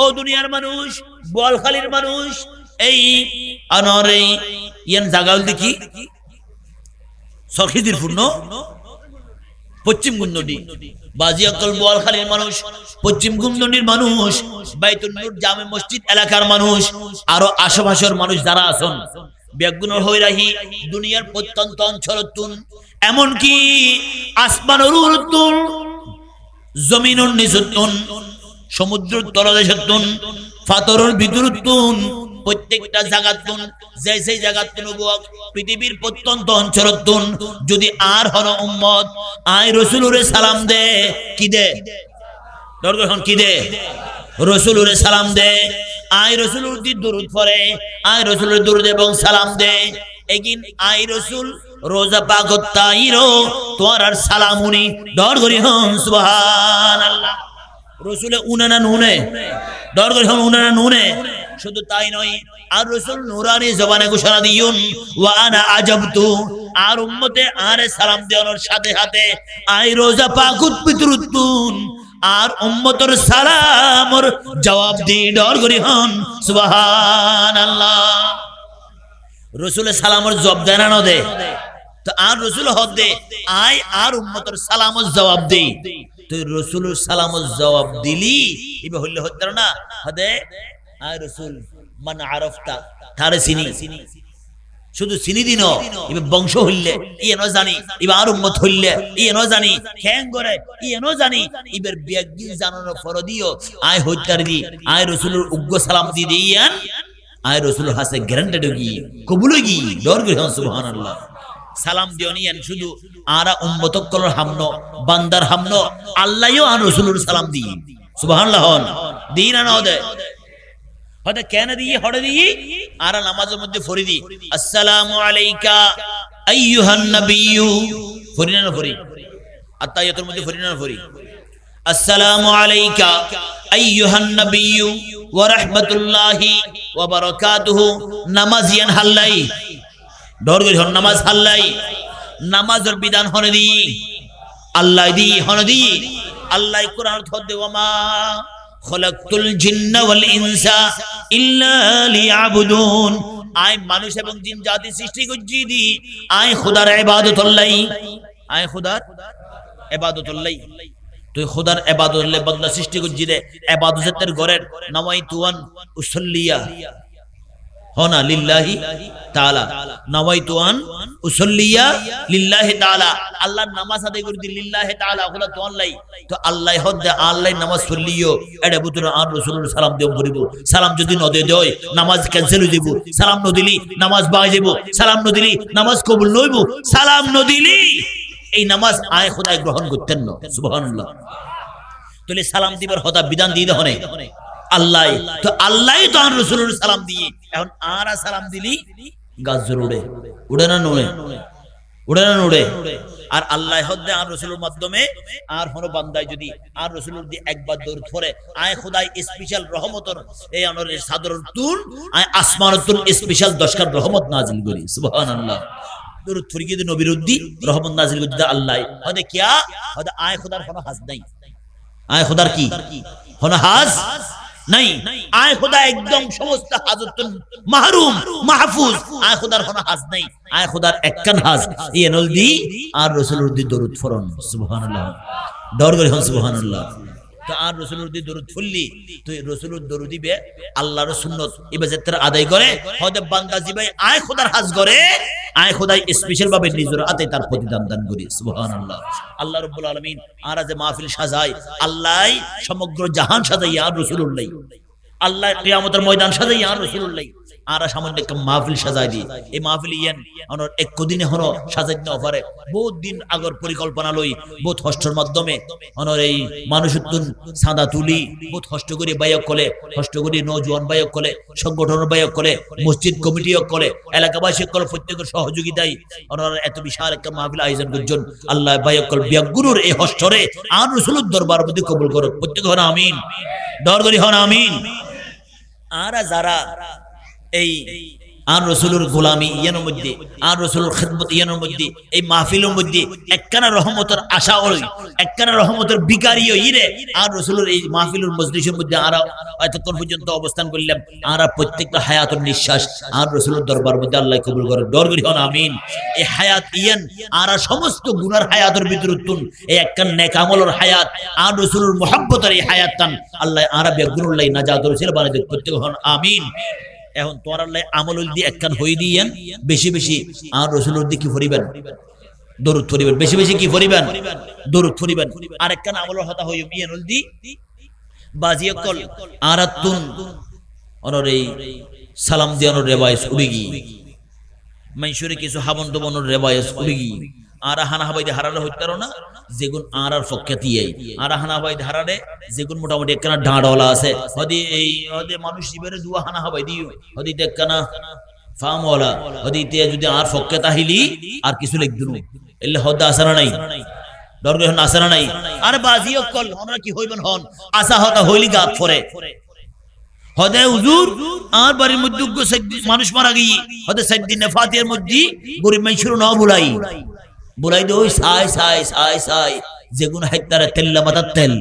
ও দুনিয়ার মানুষ, বোয়ালখালীর মানুষ, এই আনরে ইয়ান জাগাল দেখি সখিদির পূর্ণ পশ্চিম গুন্ডি বাজিয়াকল বোয়ালখালীর মানুষ, পশ্চিম গুন্ডনির মানুষ, বাইতুল নূর জামে মসজিদ এলাকার মানুষ, আরো আশেপাশের মানুষ যারা আছেন বেগুনের হইরাহি দুনিয়ার প্রত্যন্ত অঞ্চলতুন, এমনকি আসমানের উরতুন, জমিনের নিচুতুন, সমুদ্রের তলদেশতুন, ফাতরের ভিতরতুন, প্রত্যেকটা জায়গাতুন যে সেই জায়গাতুন পৃথিবীর প্রত্যন্ত অঞ্চলতুন যদি আর হন উম্মত আয় রাসূলুরে সালাম দে, কি দে দরগখন কি দে রাসূলুরে সালাম দে, আয় রাসূলুর দি দরুদ পড়ে, আয় রাসূলের দরুদ এবং সালাম দে, এগিন আয় রাসূল রোজা পাগত তাইরো তোর আর সালামুনি ডর করি হন সুবহানাল্লাহ। রাসূলে উনানা নুনে ডর করি হন উনানা নুনে, শুধু তাই নয় আর রাসূল নূরানি জবানে ঘোষণা দিয়ুন ওয়া আনা আজাবতু, আর উম্মতে আরে সালাম দেওয়ার সাথে সাথে আই রোজা পাকুত পিতরুতুন, আর উম্মতের সালামর জবাব দি ডর করি হন সুবহানাল্লাহ। রাসূলের সালামর জবাব দেন না দে, তো আর রাসূল হদ দে আই আর উম্মতের সালামর জবাব দে, তো রাসূলের সালামর জবাব দিলি ইবে হইলে হতো না হদে আয় রাসূল মান আরাফতা তারে চিনি, শুধু চিনি দিন এবার বংশ হইলে ইয়ে ন জানি এবার আর উম্মত হইলে ইয়ে ন জানি খ্যাং করে ইয়ে ন জানি এবার বিয়াগি জানানো ফরদিও আয় হইতার দি আয় রসুলের উগ্র সালাম দি দিয়ান আয় রসুলের হাসে গ্যারান্টেড গি কবুল গি ডর গি সুবহানাল্লাহ সালাম দিওনিয়ান শুধু আরা উম্মত কলর হামনো বান্দার হামনো আল্লাহও আর রসুলের সালাম দি সুবহানাল্লাহ দিন না দে হতে কেন দিয়ে হড়ে দিয়ে আর নামাজের মধ্যে ফরি দি আসসালামু আলাইকা আইয়ুহান নাবিয়্যু ফরি না ফরি আত্তাহিয়াতুর মধ্যে ফরি না ফরি আসসালামু আলাইকা আইয়ুহান নাবিয়্যু ওয়া রাহমাতুল্লাহি ওয়া বারাকাতুহু নামাজিয়ান হাল্লাই ডর গরি হন নামাজ হাল্লাই নামাজের বিধান হনে দি আল্লাহ দি হনে দি আল্লাহ কোরআন থদে ওমা খলাকতুল জিন্না ওয়াল ইনসা ইল্লা লিয়াবুদুন আই মানুষ এবং জিন জাতি সৃষ্টি করছি দি আই খোদার ইবাদতুল্লাহ আই খোদার ইবাদতুল্লাহ তুই খোদার ইবাদতুল্লাহ বান্দা সৃষ্টি করছি রে ইবাদতের ঘরের নামাইতুন উসাল্লিয়া হনা লিল্লাহি তাআলা নাওয়াইতুন উসাল্লিয়া লিল্লাহি তাআলা আল্লাহর নামাজ আদায় করি লিল্লাহি তাআলা হলো তো আল্লাহ তো আল্লাহ হদে আল্লাহ নামাজ পড়লিও এডে বুতর আর রাসূলুর সালাম দেব করিব সালাম যদি ন দে দেয় নামাজ ক্যান্সেল হয়ে যাব সালাম ন দিলি নামাজ বাই যাব সালাম ন দিলি নামাজ কবুল নইব সালাম ন দিলি এই নামাজ আয় খোদায় গ্রহণ করতেন না সুবহানাল্লাহ তাহলে সালাম দিবার হতা বিধান দিয়ে দহনে আল্লাহ তো আল্লাহ তো আর রাসূলুর সালাম দিয়ে এখন আরা সালাম দিলি গাছ উড়ে উড়ে না নড়ে উড়ে না নড়ে আর আল্লাহ হদে আর রাসূলুর মাধ্যমে আর হন বান্দায় যদি আর রাসূলুর দি একবার দরুদ পড়ে আয় খোদাই স্পেশাল রহমতের এই আনরের সাদর তুন আয় আসমানতুল স্পেশাল দশকার রহমত নাজিল করি সুবহানাল্লাহ দরুদ পড়ি কি নবীর উদ্দি রহমত নাজিল করি আল্লাহ হদে কিয়া হদে আয় খোদার কোন হাজ নাই আয় খোদার কি কোন হাজ নাই আয় খোদা একদম সমস্ত হাজতুন মাহরুম মাহফুজ আয় খোদার কোন হাজ নাই আয় খোদার একখান হাজ ইয়েনল দি আর রাসূলুর দি দরুদ ফরন সুবহানাল্লাহ দর করে সুবহানাল্লাহ তো আর রাসূলুর দি দরুদ ফুললি তো রাসূলুর দরুদ দিবে আল্লাহর সুন্নাত ইবাদতের আদায় করে হদে বান্দা জিবাই আয় খোদার হাজ করে আয় খোদাই স্পেশাল ভাবে নিজের হাতে তার প্রতিদান দান করি সুবহানাল্লাহ আল্লাহ রাব্বুল আলামিন আর যে মাহফিল সাজায় আল্লাহ সমগ্র জাহান সাজাই আর রাসূলুল্লাহ আল্লাহ কিয়ামতের ময়দান সাজাই আর রাসূলুল্লাহ আর সামান্য একটা মাহফিল সাজাই দি এই মাহফিল ইয়ান অনর এক দিনে হলো সাজাই না পারে বহুত দিন আগর পরিকল্পনা লই বহুত কষ্টের মাধ্যমে অনর এই মানুষত্বন সাদা তুলি বহুত কষ্ট করে বায়ক করে কষ্ট করে নওজোয়ান বায়ক করে সংগঠনের বায়ক করে মসজিদ কমিটিও করে এলাকাবাসী করে প্রত্যেকের সহযোগিতায় অনর এত বিশাল একটা মাহফিল আয়োজন করছেন আল্লাহ বায়ক কল বিয়াগুরুর এই হষ্টরে আর রাসূলুর দরবার মধ্যে কবুল করুক প্রত্যেক হন আমিন দরগরি হন আমিন আর যারা এই আর রাসূলুর গোলামি ইয়ানোর মধ্যে আর রাসূলুর খিদমত ইয়ানোর মধ্যে এই মাহফিলের মধ্যে একখানা রহমতের আশা ওই একখানা রহমতের বিকারিও ইরে আর রাসূলুর এই মাহফিলের মজলিসের মধ্যে আর এতক্ষণ পর্যন্ত অবস্থান করলাম আর প্রত্যেকটা হায়াতের নিঃশ্বাস আর রাসূলুর দরবার মধ্যে আল্লাহ কবুল করে দর করি হন আমিন এই হায়াত ইয়ান আর সমস্ত গুনার হায়াতের ভিতরে তুন এই একখান নেক আমলের হায়াত আর রাসূলুর মুহাব্বতের এই হায়াতটান আল্লাহ আরবিয়া গুনুল্লাহ নাজাত রসিল বানাই দেখ প্রত্যেক হন আমিন এখন তোর আল্লাহ আমল দি একখান হই দিয়েন বেশি বেশি আর রাসূলুর দি কি ফরিবেন দরুদ ফরিবেন বেশি বেশি কি ফরিবেন দরুদ ফরিবেন আর একখান আমলের হতা হই বিয়ানুল দি বাজিয়কল আরাতুন অনর এই সালাম দিয়ানোর রেওয়ায়েত উড়িগি মাইশুরে কিছু হাবন দবনের রেওয়ায়েত উড়িগি আর হানা হাবাই হারারে হইতারো না যেগুন আর পক্ষে দিয়েই আর হানা হাবাই হারারে যেগুন মোটামুটি একখানা ডাঁড়ওয়ালা আছে হদি এই হদি মানুষ জীবনে দুয়া হানা হাবাই দিও হদি একখানা ফার্মওয়ালা হদি তে যদি আর পক্ষে তাহিলি আর কিছু লিখদুন এলে হদা আসারা নাই দরকার হন আসারা নাই আর বাজিও কল আমরা কি হইবেন হন আসা হতা হইলি গাত ফরে হদে হুজুর আর বাড়ির মধ্যে মানুষ মারা গিয়ে হদে সাইদিনে ফাতিহার মধ্যে গরিব মানুষের না বুলাই বুলাই দই সাই সাই সাই সাই যেগুন হাইতারে তেল্লা মাথার তেল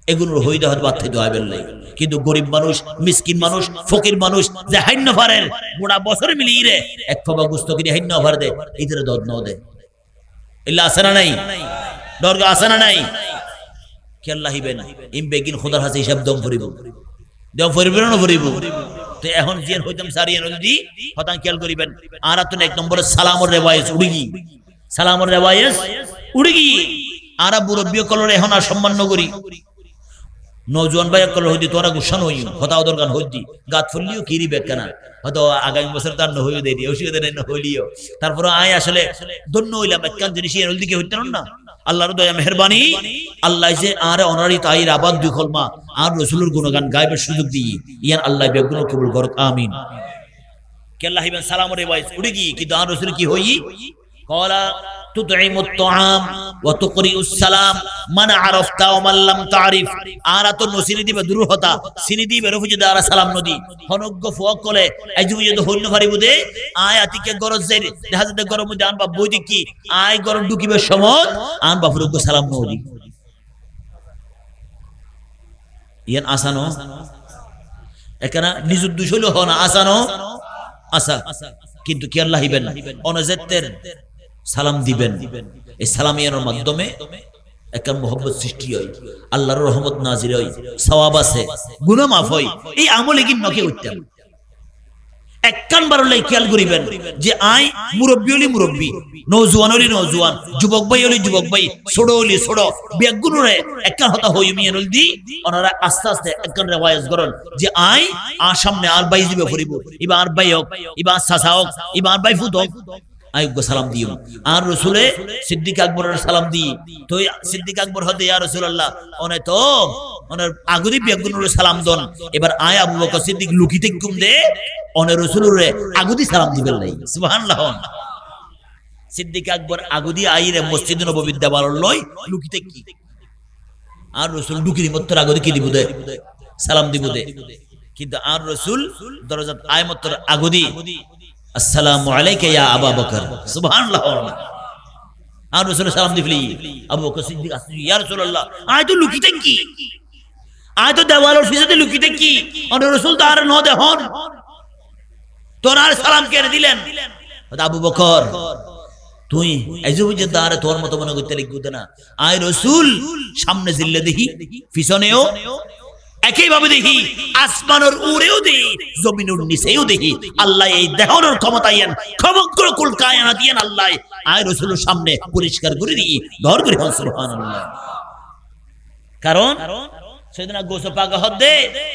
এগুলোর হই দেওয়া বাচ্চা দেওয়া বেললাই কিন্তু গরিব মানুষ মিসকিন মানুষ ফকির মানুষ যে হাইন্য ফারের গোটা বছর মিলিয়ে রে এক ফবা গুস্ত কিনে হাইন্য ফার দে ইদের দদ ন দে ইল্লা আসানা নাই দরগা আসানা নাই কে আল্লাহ হিবেন ইম বেগিন খোদার হাতে হিসাব দম ফরিব দম ফরিব না ফরিব তো তো এখন জিয়ান হইতাম সারিয়ান যদি হতাং খেয়াল করিবেন আর তো এক নম্বরে সালামর রেওয়ায়েত উড়ি গি সালামর রেওয়ায়েত উড়ি গি আর মুরব্বী কলরে এখন আর সম্মান নগরী নওজোয়ান ভাই কল হইদি তোরা গুসান হই হতা ওদের গান হইদি গাত ফুললিও কিরি বেকানা হয়তো আগামী বছর তার ন হইও দেই ওষুধের ন হইলিও তারপর আয় আসলে ধন্য হইলাম একখান জিনিস এর দিকে হইতেন না আল্লাহর দয়া মেহেরবানি আল্লাহ যে আর অনারি তাইর আবাদ দুই কলমা আর রাসূলের গুণগান গাইবার সুযোগ দিই ইয়ান আল্লাহ বেগুন কবুল করুক আমিন কে আল্লাহ ইবান সালামর রিওয়ায়াত উড়ি গি কিন্তু আর রাসূল কি হই কলা তুতঈমুত তাআম ওয়া তুকরিউস সালাম মান আরাফতা ওয়া মান লাম তারিফ আর তো নসিনি দিবে দূর হতা সিনি দিবে রফুজি দ্বারা সালাম নদী হনগ্য ফক কলে আইজু যদি হন্য ফারিবুদে আয়াতিকে গরজ যাই হাজতে গরম মধ্যে আনবা বইদি কি আয় গরম ঢুকিবে সমত আনবা ফুরুগ সালাম নদী ইয়ান আসানো একানা নিজুদ দুশল হনা আসানো আসা কিন্তু কি আল্লাহ ইবেন অনজেতের সালাম দিবেন এই সালামিয়ার মাধ্যমে একখান মোহব্বত সৃষ্টি হয় আল্লাহর রহমত নাজির হয় সওয়াব আছে গুনাহ মাফ হয় এই আমলে কি নকে উঠতাম একখান বারলাই খেয়াল করিবেন যে আয় মুরব্বী হলি মুরব্বী নওজোয়ান হলি নওজোয়ান যুবক ভাই হলি যুবক ভাই ছোট হলি ছোট বেগুনরে একখান হতা হই মিয়ানুল দি ওনারা আস্তে আস্তে একখান রিওয়ায়াত করেন যে আয় আর সামনে আর ভাই দিবে ফরিব ইবা আর ভাই হোক ইবা চাচা হোক ইবা আর ভাই ফুত হোক আইগো সালাম দিও আর রাসূলে সিদ্দিক আকবরের সালাম দি তো সিদ্দিক আকবর হতে ইয়া রাসূলুল্লাহ ওনে তো ওনার আগুদি বেগুনের সালাম দন এবার আয় আবু বকর সিদ্দিক লুকিতে কুম দে ওনে রাসূলুরে আগুদি সালাম দিবেন লাই সুবহানাল্লাহ সিদ্দিক আকবর আগুদি আইরে মসজিদ নববীর দেওয়াল লই লুকিতে কি আর রাসূল লুকিরি মত্তর আগুদি কি দিবুদে সালাম দিবুদে কিন্তু আর রাসূল দরজাত আয় মত্তর আগুদি আসসালামু আলাইকা ইয়া আবু বকর সুবহানাল্লাহ আর রাসূল সালাম দিবলি আবু বকর সিদ্দিক আসি ইয়া রাসূলুল্লাহ আয় তো লুকিতে কি আয় তো দেওয়ালের পিছনে লুকিতে কি আর রাসূল তো আর ন দেখুন তোর আর সালাম কেন দিলেন আবু বকর তুই আইজুবি যে দার তোর মত মনে করতে লিখুতে না আয় রাসূল সামনে জিল্লে দেখি পিছনেও একই ভাবে দেখি আসমানের উড়েও দেখি জমিনের নিচেও দেখি আল্লাহ এই দেহনের ক্ষমতা ইয়ান সমগ্র কুল কায়নাত ইয়ান আল্লাহ আয় রাসূলের সামনে পরিষ্কার করে দিই ধর করে সুবহানাল্লাহ কারণ সেদিনা গোসো পাক হদে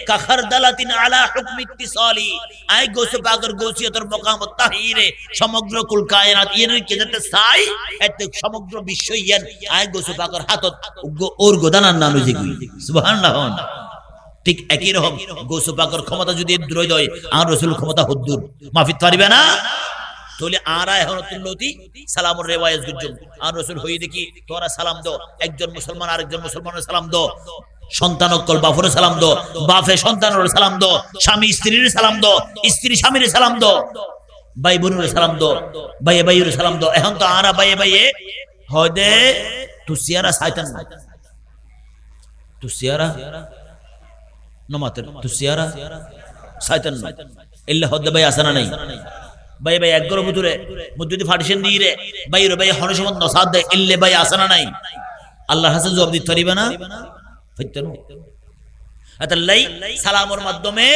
কাখার দালাতিন আলা হুকমি ইত্তিসালি আই গোসো পাকের গোসিয়তের মাকামত তাহিরে সমগ্র কুল কায়নাত ইয়ান কে যেতে চাই এতে সমগ্র বিশ্ব ইয়ান আই গোসো পাকের হাতত ওর গোদানার নাম জিগুই সুবহানাল্লাহ ঠিক একই রকম গোসো পাকের ক্ষমতা যদি দূর হয় আর রাসূল ক্ষমতা হুদ্দুর মাফিত পারিবে না তাহলে আরা এখন তুল্লতি সালামুর রিওয়ায়াত গুজুম আর রাসূল হই দেখি তোরা সালাম দাও একজন মুসলমান আরেকজন মুসলমানের সালাম দাও সন্তান অকল বাফরে সালাম দাও বাফে সন্তানের সালাম দাও স্বামী স্ত্রীর সালাম দাও স্ত্রী স্বামীর সালাম দাও ভাই বোনের সালাম দাও ভাইয়ে ভাইয়ের সালাম দাও এখন তো আরা ভাইয়ে ভাইয়ে হদে তুসিয়ারা শয়তান তুসিয়ারা নমাতের তুসিয়ারা শয়তান ইল্লা হদে ভাই আসানা নাই ভাই ভাই এক গরো ভিতরে মধ্যে ফাটিশন দিয়ে রে ভাই রে ভাই হনসমত নসাদ দে ইল্লে ভাই আসানা নাই আল্লাহর হাসান জবাব দিতে পারিবে না ফিতনু আতাল্লাই সালামের মাধ্যমে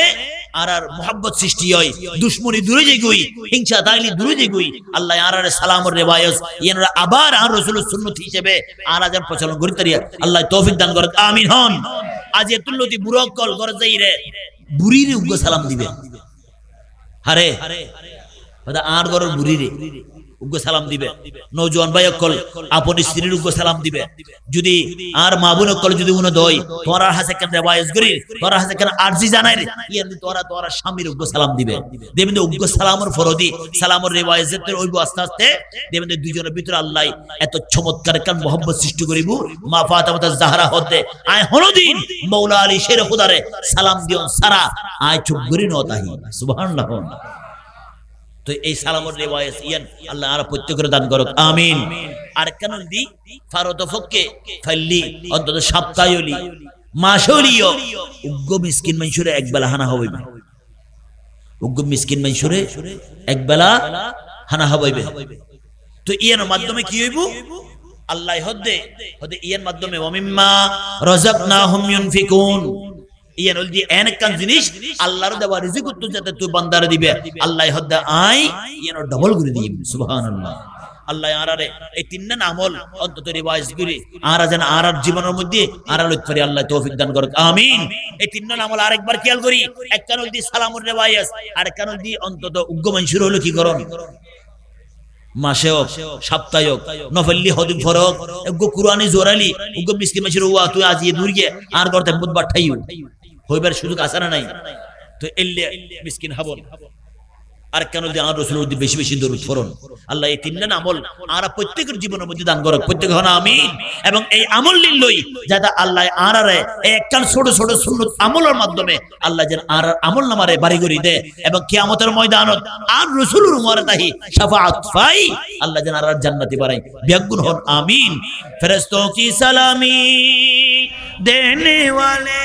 আর মুহাব্বত সৃষ্টি হয় দুশমনি দূরে যে গই হিংসা তাইলি দূরে যে গই আল্লাহ আর সালামের রিওয়ায়াত ইয়ানরা আবার আর রাসূলের সুন্নাত হিসেবে আর আজান প্রচলন করি তারিয়া আল্লাহ তৌফিক দান করুক আমিন হন আজ এতুল্লতি বুরকল করে যাই রে বুড়িরে উগ্র সালাম দিবে আরে ওদা আর গরর বুড়িরে উগ্র সালাম দিবে নওজোয়ান ভাই অকল আপন স্ত্রীর উগ্র সালাম দিবে যদি আর মা বোন অকল যদি উনো দই তোরা হাসে কেন রিওয়ায়াত করি তোরা হাসে কেন আরজি জানাই রে ইয়ানি তোরা স্বামীর উগ্র সালাম দিবে দেবেন উগ্র সালামের ফরদি সালামের রিওয়ায়াতের ওইব আস্তে আস্তে দেবেন দুইজনের ভিতরে আল্লাহ এত চমৎকার কান মোহাম্মদ সৃষ্টি করিব মা ফাতেমা জাহরা হতে আয় হলদিন মাওলা আলী শের খুদারে সালাম দিওন সারা আয় চুপ করি নতাহি সুবহানাল্লাহ তো এই সালামের রিওয়ায়াত ইয়ান আল্লাহ আর প্রত্যেকের দান করুক আমিন আর কেন দি ফারতফকে ফাল্লি অন্তত সপ্তাহলি মাসলিও উগ্র মিসকিন মানুষের একবেলা হানা হইবে উগ্র মিসকিন মানুষের একবেলা হানা হইবে তো ইয়ার মাধ্যমে কি হইব আল্লাহ হদে ইয়ার মাধ্যমে ওয়া মিম্মা রাযাকনাহুম ইউনফিকুন ইয়ান হল দি এন একখান জিনিস আল্লাহর দেওয়া রিজিক তো যাতে তুই বান্দারে দিবে আল্লাহ হদ্দা আই ইয়ান ডবল করে দিই সুবহানাল্লাহ আল্লাহ আরারে এই তিনটা আমল অন্তত রিভাইজ করি আরা যেন আরার জীবনের মধ্যে আরা লইতে পারি আল্লাহ তৌফিক দান করুক আমিন এই তিনটা আমল আরেকবার খেয়াল করি এক কারণ দি সালামুর রিভাইজ আর এক কারণ দি অন্তত উগ্গ মানুষের হলো কি করণ মাসে হোক সপ্তাহে হোক নফলি হদিম ফরক উগ্গ কুরআনি জোরালি উগ্গ মিসকিন মানুষের ওয়া তুই আজ ইয়ে দূরগে আর করতে বুধবার ঠাইও হইবার সুযোগ আছে না নাই তো এল্লে মিসকিন হবন আর কেন যে আর রাসূলের দিকে বেশি বেশি দরুদ পড়ুন আল্লাহ এই তিনটা আমল আর প্রত্যেকের জীবনের মধ্যে দান করুক প্রত্যেক হন আমিন এবং এই আমল লিলই যাতে আল্লাহ আরারে একখান ছোট ছোট সুন্নাত আমলের মাধ্যমে আল্লাহ যেন আর আমল নামারে বাড়ি করে দেয় এবং কিয়ামতের ময়দানত আর রাসূলের উম্মতে তাহি শাফাআত পাই আল্লাহ যেন আর জান্নাতি বানাই বিয়াগুন হন আমিন ফেরেশতোं की सलामी देने वाले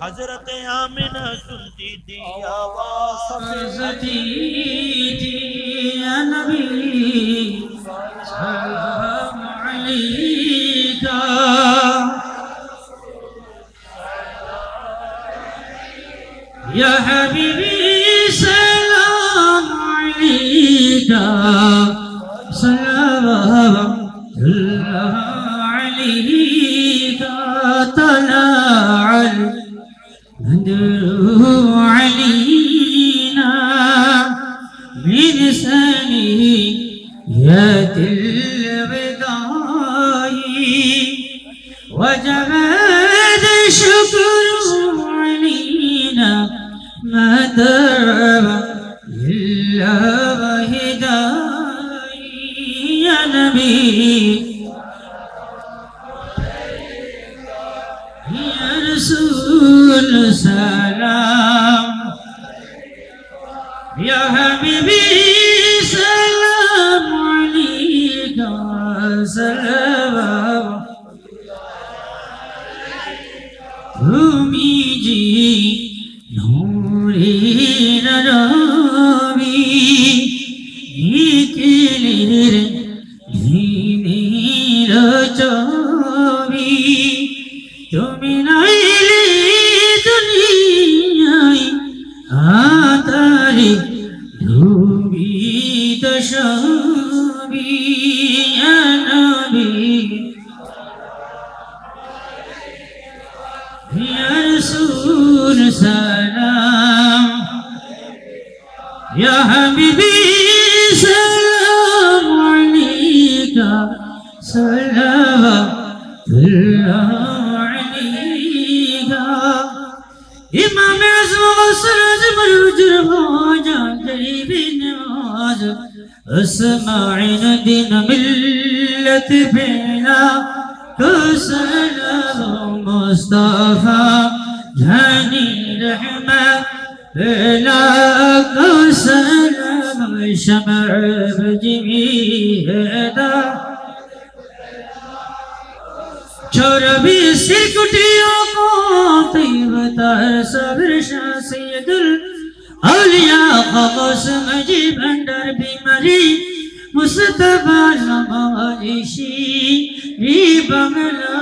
हजरत आमिना सुनती थी आवाज़ सजती थी या नबी सलाम अलैका या हबीबी सलाम अलैका सलाम अलैका तला بدر علينا من ثنيات الوداع وجب الشكر علينا ما دام إلا وهداي يا نبي يا رسول سلام يا حبيبي سلام عليك سلام تميجي نوري نرابي نكلير نيني رجابي তুমি নাইলে দুনিয়ায় আতারি ডুবিত সবই ইয়া নবী ইয়া রাসূল সালাম ইয়া হাবিবি সালাম আলাইকা সালাম इमाम आज़म गौसुल आज़म रुजर ख्वाजा गरीब नवाज अस्माइन दिन मिल्लत बेला को सलाम मुस्तफा जानी रहमत बेला को सलाम शमअ बजमीदा चौरबी सिकुटियों को तैबता सब्र शाह सैयदुल औलिया खौस मजी भंडार बीमारी मुस्तफा नवाजिशी री बंगला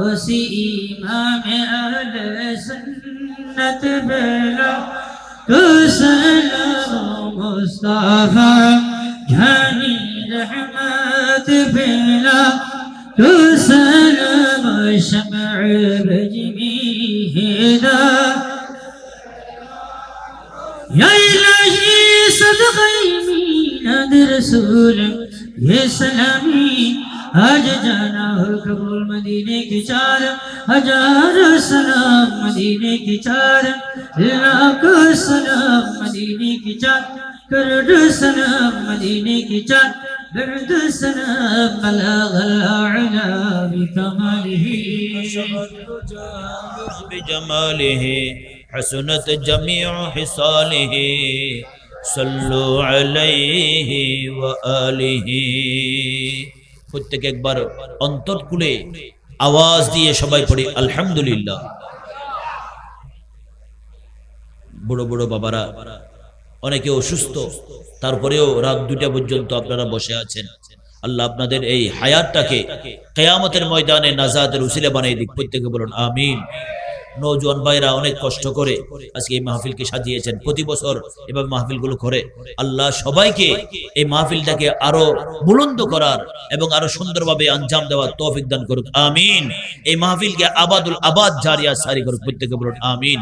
उसी इमाम अहले सुन्नत बेला को सलाम मुस्तफा जानी रहमत बेला को सलाम शमअ बजमीदा या इलाही सदक़े मीलाद रसूल ये सलामी आज जाना हो कबूल मदीने की 4,000 सलाम मदीने की 4 लाख सलाम मदीने की 4 करोड़ सलाम मदीने की 4 दर्द सलाम बलग अला बिकमालिह बिजमालिह हसनत जमीउ हिसालिह सल्लु अलैहि व आलिहि প্রত্যেক একবার অন্তর খুলে আওয়াজ দিয়ে সবাই পড়ি আলহামদুলিল্লাহ। বড় বড় বাবারা অনেকে অসুস্থ, তারপরেও রাত 2টা পর্যন্ত আপনারা বসে আছেন। আল্লাহ আপনাদের এই হায়াতটাকে কিয়ামতের ময়দানে নাজাতের উসিলা বানিয়ে দিক, প্রত্যেকে বলুন আমিন। নওজোয়ান ভাইরা অনেক কষ্ট করে আজকে এই মাহফিলকে সাজিয়েছেন, প্রতি বছর এভাবে মাহফিলগুলো করে। আল্লাহ সবাইকে এই মাহফিলটাকে আরো বুলন্দ করার এবং আরো সুন্দরভাবে আঞ্জাম দেওয়ার তৌফিক দান করুক, আমিন। এই মাহফিলকে আবাদুল আবাদ জারিয়া সারি করুক, প্রত্যেকে বলুন আমিন।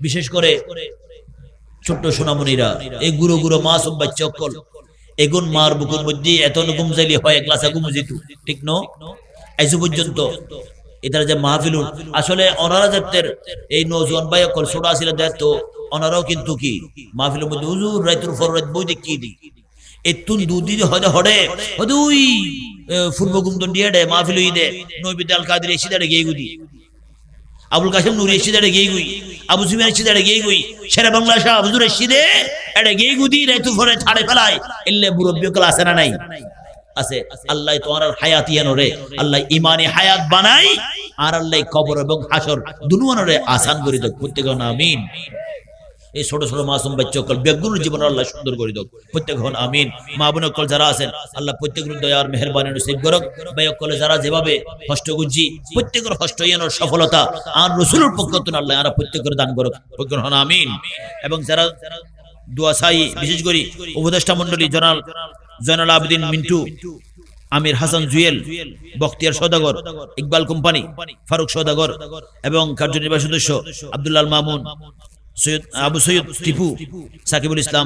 বিশেষ করে ছোট্ট সোনামণিরা, এই গুরু গুরু মাসুম বাচ্চা অকল এগুন মার বুকুর মধ্যে এত রকম জাইলি হয়, এক গ্লাস আগুন যেত, ঠিক ন? আজ পর্যন্ত এটার যে মাহফিল আসলে ওনারা যাদের এই নওজোয়ান ভাই অকল ছোট আসিল দেয়, তো ওনারাও কিন্তু কি মাহফিলের মধ্যে হুজুর রাইতুর ফররাত বই দেখিয়ে দিই এতুন দুদিন হদে হডে হদে ওই পূর্ব গুমদন দিয়ে দে মাহফিল দে নবী আল কাদের এসিদারে গিয়ে গুদি, আবুল কাসেম নুরি এসিদারে গিয়ে গুই, আবু সুফিয়ান এসিদারে গিয়ে গুই, শেরে বাংলা শাহ হুজুর এসিদে এটা গিয়ে গুদি রাইতুর ফরে ছাড়ে ফেলায়, এলে মুরব্বী কল আছে না নাই? আছে। আল্লাহ তোমার হায়াত ইয়ানরে আল্লাহ ইমানি হায়াত বানাই, আর আল্লাহ কবর এবং হাসর দুনুয়ানরে আসান করে দাও, প্রত্যেক আমিন। এই ছোট ছোট মাসুম বাচ্চা কল বেগুনের জীবন আল্লাহ সুন্দর করে দাও, প্রত্যেক আমিন। মা বোন কল যারা আছেন আল্লাহ প্রত্যেকের দয়ার মেহেরবানি নসিব করুক। ভাই কলে যারা যেভাবে হষ্ট গুজি প্রত্যেকের হষ্ট ইয়ানোর সফলতা আর রাসূলের পক্ষ থেকে আল্লাহ আর প্রত্যেকের দান করুক, প্রত্যেক আমিন। এবং যারা দোয়া চাই, বিশেষ করে উপদেষ্টা মণ্ডলী জয়নাল আবেদিন মিন্টু, আমির হাসান জুয়েল, বখতিয়ার সওদাগর, ইকবাল কোম্পানি, ফারুক সওদাগর এবং কার্যনির্বাহী সদস্য আব্দুল্লাহ মামুন, সৈয়দ আবু সৈয়দ টিপু, সাকিবুল ইসলাম,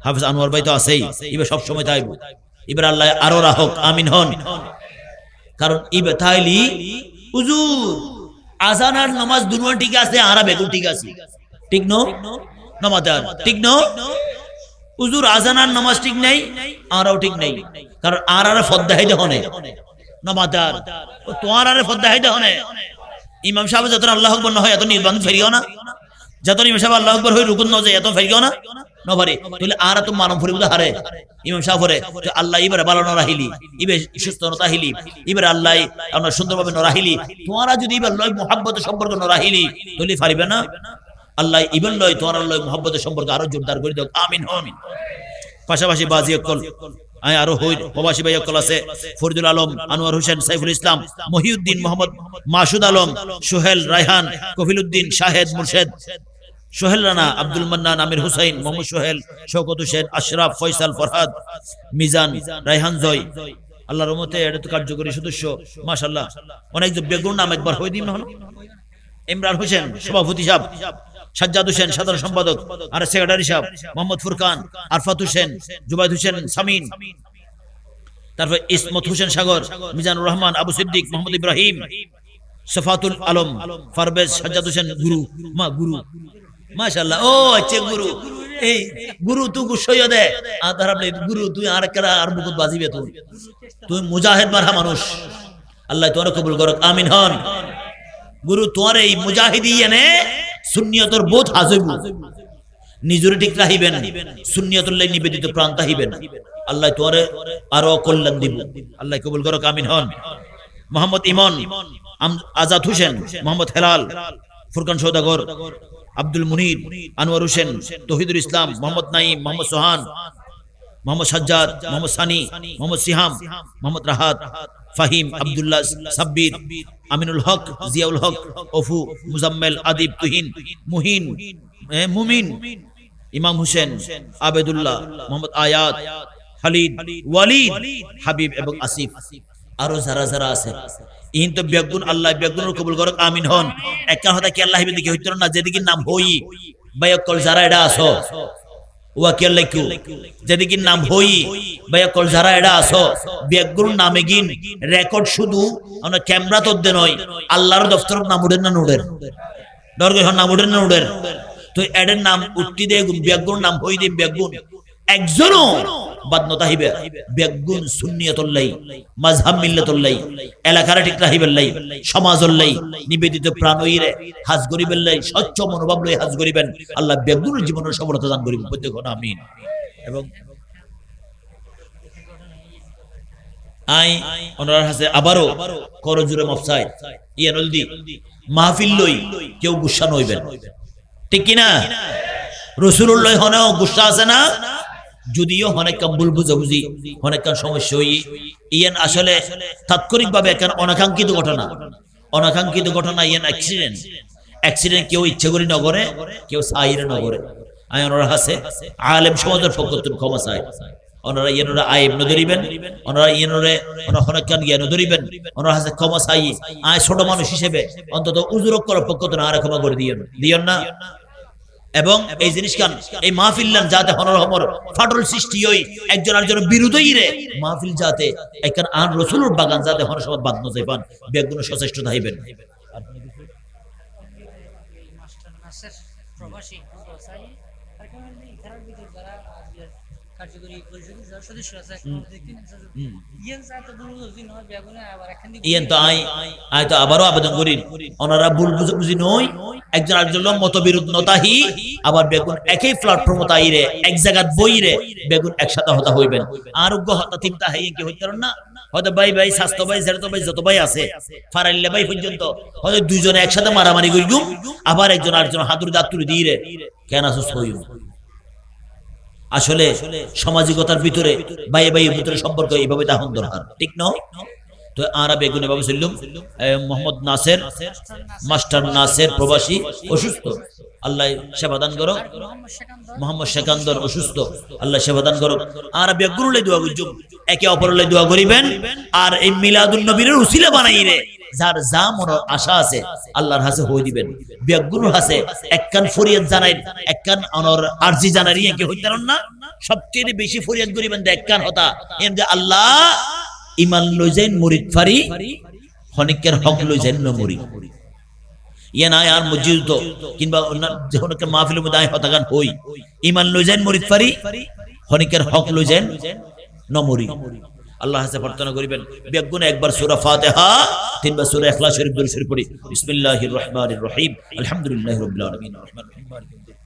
হাফেজ আনোয়ার ভাই তো আছেই, এবার সবসময় তাইব। এবার আল্লাহ আরো রাহক, আমিন হন। কারণ এবার তাইলি হুজুর আজান আর নামাজ দুনো ঠিক আছে, আর বেগুন ঠিক আছে, ঠিক ন? নামাজ ঠিক ন? হুজুর আজান আর নামাজ ঠিক নাই, আরও ঠিক নাই। কারণ আর ফদ্দা হাইতে হনে নামাজ তোমার আরে ফদ্দা হাইতে হনে। ইমাম সাহেব যত আল্লাহ আকবার না হয় এত নির্বাণ ফেরিও না, যত ইমাম সাহেব আল্লাহ আকবার হয়ে রুকুন না যায় এত ফেরিও না নভারে, তাহলে আর তো মানব ফরি বুঝা হারে ইমাম সাহেব হরে আল্লাহ এবারে ভালো নরাহিলি, ইবে সুস্থ নতাহিলি, এবারে আল্লাহ আমরা সুন্দরভাবে নরাহিলি, তোমারা যদি এবার লয় মুহাব্বতের সম্পর্ক নরাহিলি তাহলে পারিবে না। আল্লাহ ইবেন লয় তোমার লয় মুহাব্বতের সম্পর্ক আরো জোরদার করে দাও, আমিন আমিন। পাশাপাশি বাজি অকল আরো হই প্রবাসী ভাই অকল আছে, ফরিদুল আলম, আনোয়ার হোসেন, সাইফুল ইসলাম, মহিউদ্দিন, মোহাম্মদ মাসুদ আলম, সোহেল, রায়হান, কফিলউদ্দিন, শাহেদ, মুর্শেদ, সোহেল রানা, আব্দুল মান্নান, আমির হুসাইন, মোহাম্মদ সোহেল, শওকত হোসেন, আশরাফ, ফয়সাল, ফরহাদ, মিজান, রায়হান জয়, আল্লাহর রহমতে এটা তো কার্যকরী সদস্য মাশাআল্লাহ। অনেক বেগুন নাম একবার হয়ে দিন না হলো। ইমরান হোসেন সভাপতি সাহেব, সাজ্জাদ হোসেন সাধারণ সম্পাদক আর সেক্রেটারি সাহেব, মোহাম্মদ ফুরকান, আরফাত হোসেন, জুবাইদ হোসেন সামিন, তারপর ইসমত হোসেন সাগর, মিজানুর রহমান, আবু সিদ্দিক, মোহাম্মদ ইব্রাহিম, সফাতুল আলম, ফারবেজ, সাজ্জাদ হোসেন, গুরু গুরু মাশাআল্লাহ। ও আচ্ছা গুরু, এই গুরু তুই গুসইয়া দে আধার গুরু তুই আর কেরা আর বুকুত বাজিবে, তুই মুজাহিদ মারা মানুষ, আল্লাহ তোর কবুল করুক, আমিন হন। গুরু তোমার এই মুজাহিদি এনে সুন্নিয়তর বোধ হাজব নিজরে ঠিক রাখিবেন, সুন্নিয়তুল্লাহ নিবেদিত প্রাণ তাহিবেন, আল্লাহ তোমারে আরো কল্যাণ দিব, আল্লাহ কবুল করুক, আমিন হন। মোহাম্মদ ইমন, আজাদ হোসেন, মোহাম্মদ হেলাল, ফুরকান সওদাগর, আব্দুল মুনির, আনোয়ার হোসেন, তৌহিদুল ইসলাম, মোহাম্মদ নাইম, মোহাম্মদ সোহান, মোহাম্মদ সাজ্জাদ, মোহাম্মদ সানি, মোহাম্মদ সিহাম, মোহাম্মদ রাহাত, ফাহিম, আব্দুল্লাহ, সাব্বির, আমিনুল হক, জিয়াউল হক, অফু, মুজাম্মেল, আদিব, তুহিন, মুহিন, মুমিন, ইমাম হোসেন, আবেদুল্লাহ, মোহাম্মদ আয়াত, খালিদ, ওয়ালিদ, হাবিব এবং আসিফ, আরো যারা যারা আছে ইন তো বেগুন আল্লাহ বেগুনের কবুল করুক, আমিন হন। একটা কথা কি আল্লাহ দিকে হইতো না, যেদিকে নাম হই বায়কল যারা এটা আসো ওয়া কে লেখু, যেদিকে নাম হই বায়কল যারা এটা আসো বেগুন নামে গিন রেকর্ড শুধু আমরা ক্যামেরা তো দে নয়, আল্লাহর দফতর নাম উড়েন না নুড়ের দরগে নাম উড়েন না নুড়ের, তো এদের নাম উঠতি দে বেগুন নাম হই দে বেগুন একজনও বাদ নতাহিবে, বেগুন সুন্নিয়তুল্লাহ মাযহাব মিল্লাতুল্লাহ এলাকার ঠিক রাহিবেল্লাহ সমাজুল্লাহ নিবেদিত প্রাণ হইরে হাজ করিবেল্লাহ, স্বচ্ছ মনোভাব লই হাজ করিবেন, আল্লাহ বেগুনের জীবনের সফলতা দান করিবেন, প্রত্যেক আমিন। এবং আই ওনার হাতে আবারও করজুরে মফসাই ইয়ানলদি মাহফিল লই কেউ গুসা নইবেন, ঠিক কি না? রাসূলুল্লাহ হনেও গুসা আছে না, যদিও অনেকক্ষণ ভুল বুঝাবুঝি অনেকক্ষণ সমস্যা হই ইয়ান আসলে তাৎক্ষণিকভাবে এখন অনাকাঙ্ক্ষিত ঘটনা ইয়ান অ্যাক্সিডেন্ট কেউ ইচ্ছে করি নগরে কেউ সাইরে নগরে আয় ওনারা হাসে আলেম সমাজের পক্ষ থেকে ক্ষমা চায় ওনারা ইয়েনরা আইব নদরিবেন ওনারা ইয়েনরে অনেকক্ষণ জ্ঞান ধরিবেন ওনারা হাসে ক্ষমা চাই আয় ছোট মানুষ হিসেবে অন্তত উজুরক করার পক্ষ থেকে আর ক্ষমা করে দিয়েন না এবং এই জিনিস কান এই মাহফিল্লান যাতে হনরহমর ফাটল সৃষ্টি হই একজন আরেকজন বিরোধী রে মাহফিল যাতে একখান আন রসুলের বাগান যাতে হনসমাজ বাদ নজে পান বেগুন সচেষ্ট থাকবেন ইয়ান তো আই তো আবারও আবেদন করি ওনারা ভুল বুঝি নই একজন আরেকজন মতবিরোধনতাহি আবার বেগুন একই প্ল্যাটফর্ম তাইরে এক জায়গা বইরে বেগুন একসাথে হতা হইবেন আরোগ্য হতা তিনটা হাই কি হইতে না হয়তো ভাই স্বাস্থ্য ভাই জেরত ভাই যত ভাই আছে ফারাইল্লা ভাই পর্যন্ত হয়তো দুইজনে একসাথে মারামারি করিগুম আবার একজন আরেকজন হাতুড়ি দাতুড়ি দিয়ে কেন আসুস হইম আসলে সামাজিকতার ভিতরে ভাই ভাইয়ের ভিতরে সম্পর্ক এইভাবে তাহন দরকার ঠিক নয় তো আরা বেগুনে বাবু ছিলাম মোহাম্মদ নাসের মাস্টার নাসের প্রবাসী অসুস্থ আল্লাহ সেবাদান করো মোহাম্মদ সেকান্দর অসুস্থ আল্লাহ সেবাদান করো আর বেগুনে দোয়া করজুম একে অপরলে দোয়া করিবেন আর এই মিলাদুন নবীর উসিলা বানাইরে যার যা মনের আশা আছে আল্লাহর হাতে হই দিবেন বেগুনের হাতে একখান ফরিয়াদ জানাই একখান অনর আরজি জানারি কি হইতারন না সবচেয়ে বেশি ফরিয়াদ করিবেন একখান হতা এম যে আল্লাহ ইমান লইজেন মুরিদ ফারি হনিকের হক লইজেন ন মুরিদ ইয়া না আর মসজিদ তো কিংবা যখন একটা মাহফিলের মধ্যে আয় হতাগান হই ইমান লইজেন মুরিদ ফারি হনিকের হক লইজেন ন মুরিদ আল্লাহ হাসে প্রার্থনা করিবেন বেগুন একবার সূরা ফাতিহা তিনবার সূরা ইখলাস শরীফ দরুদ শরীফ পড়ি বিসমিল্লাহির রহমানির রহিম আলহামদুলিল্লাহি রাব্বিল আলামিন আররহমানির রহিম মালিকিল ইয়াউমিদ্দিন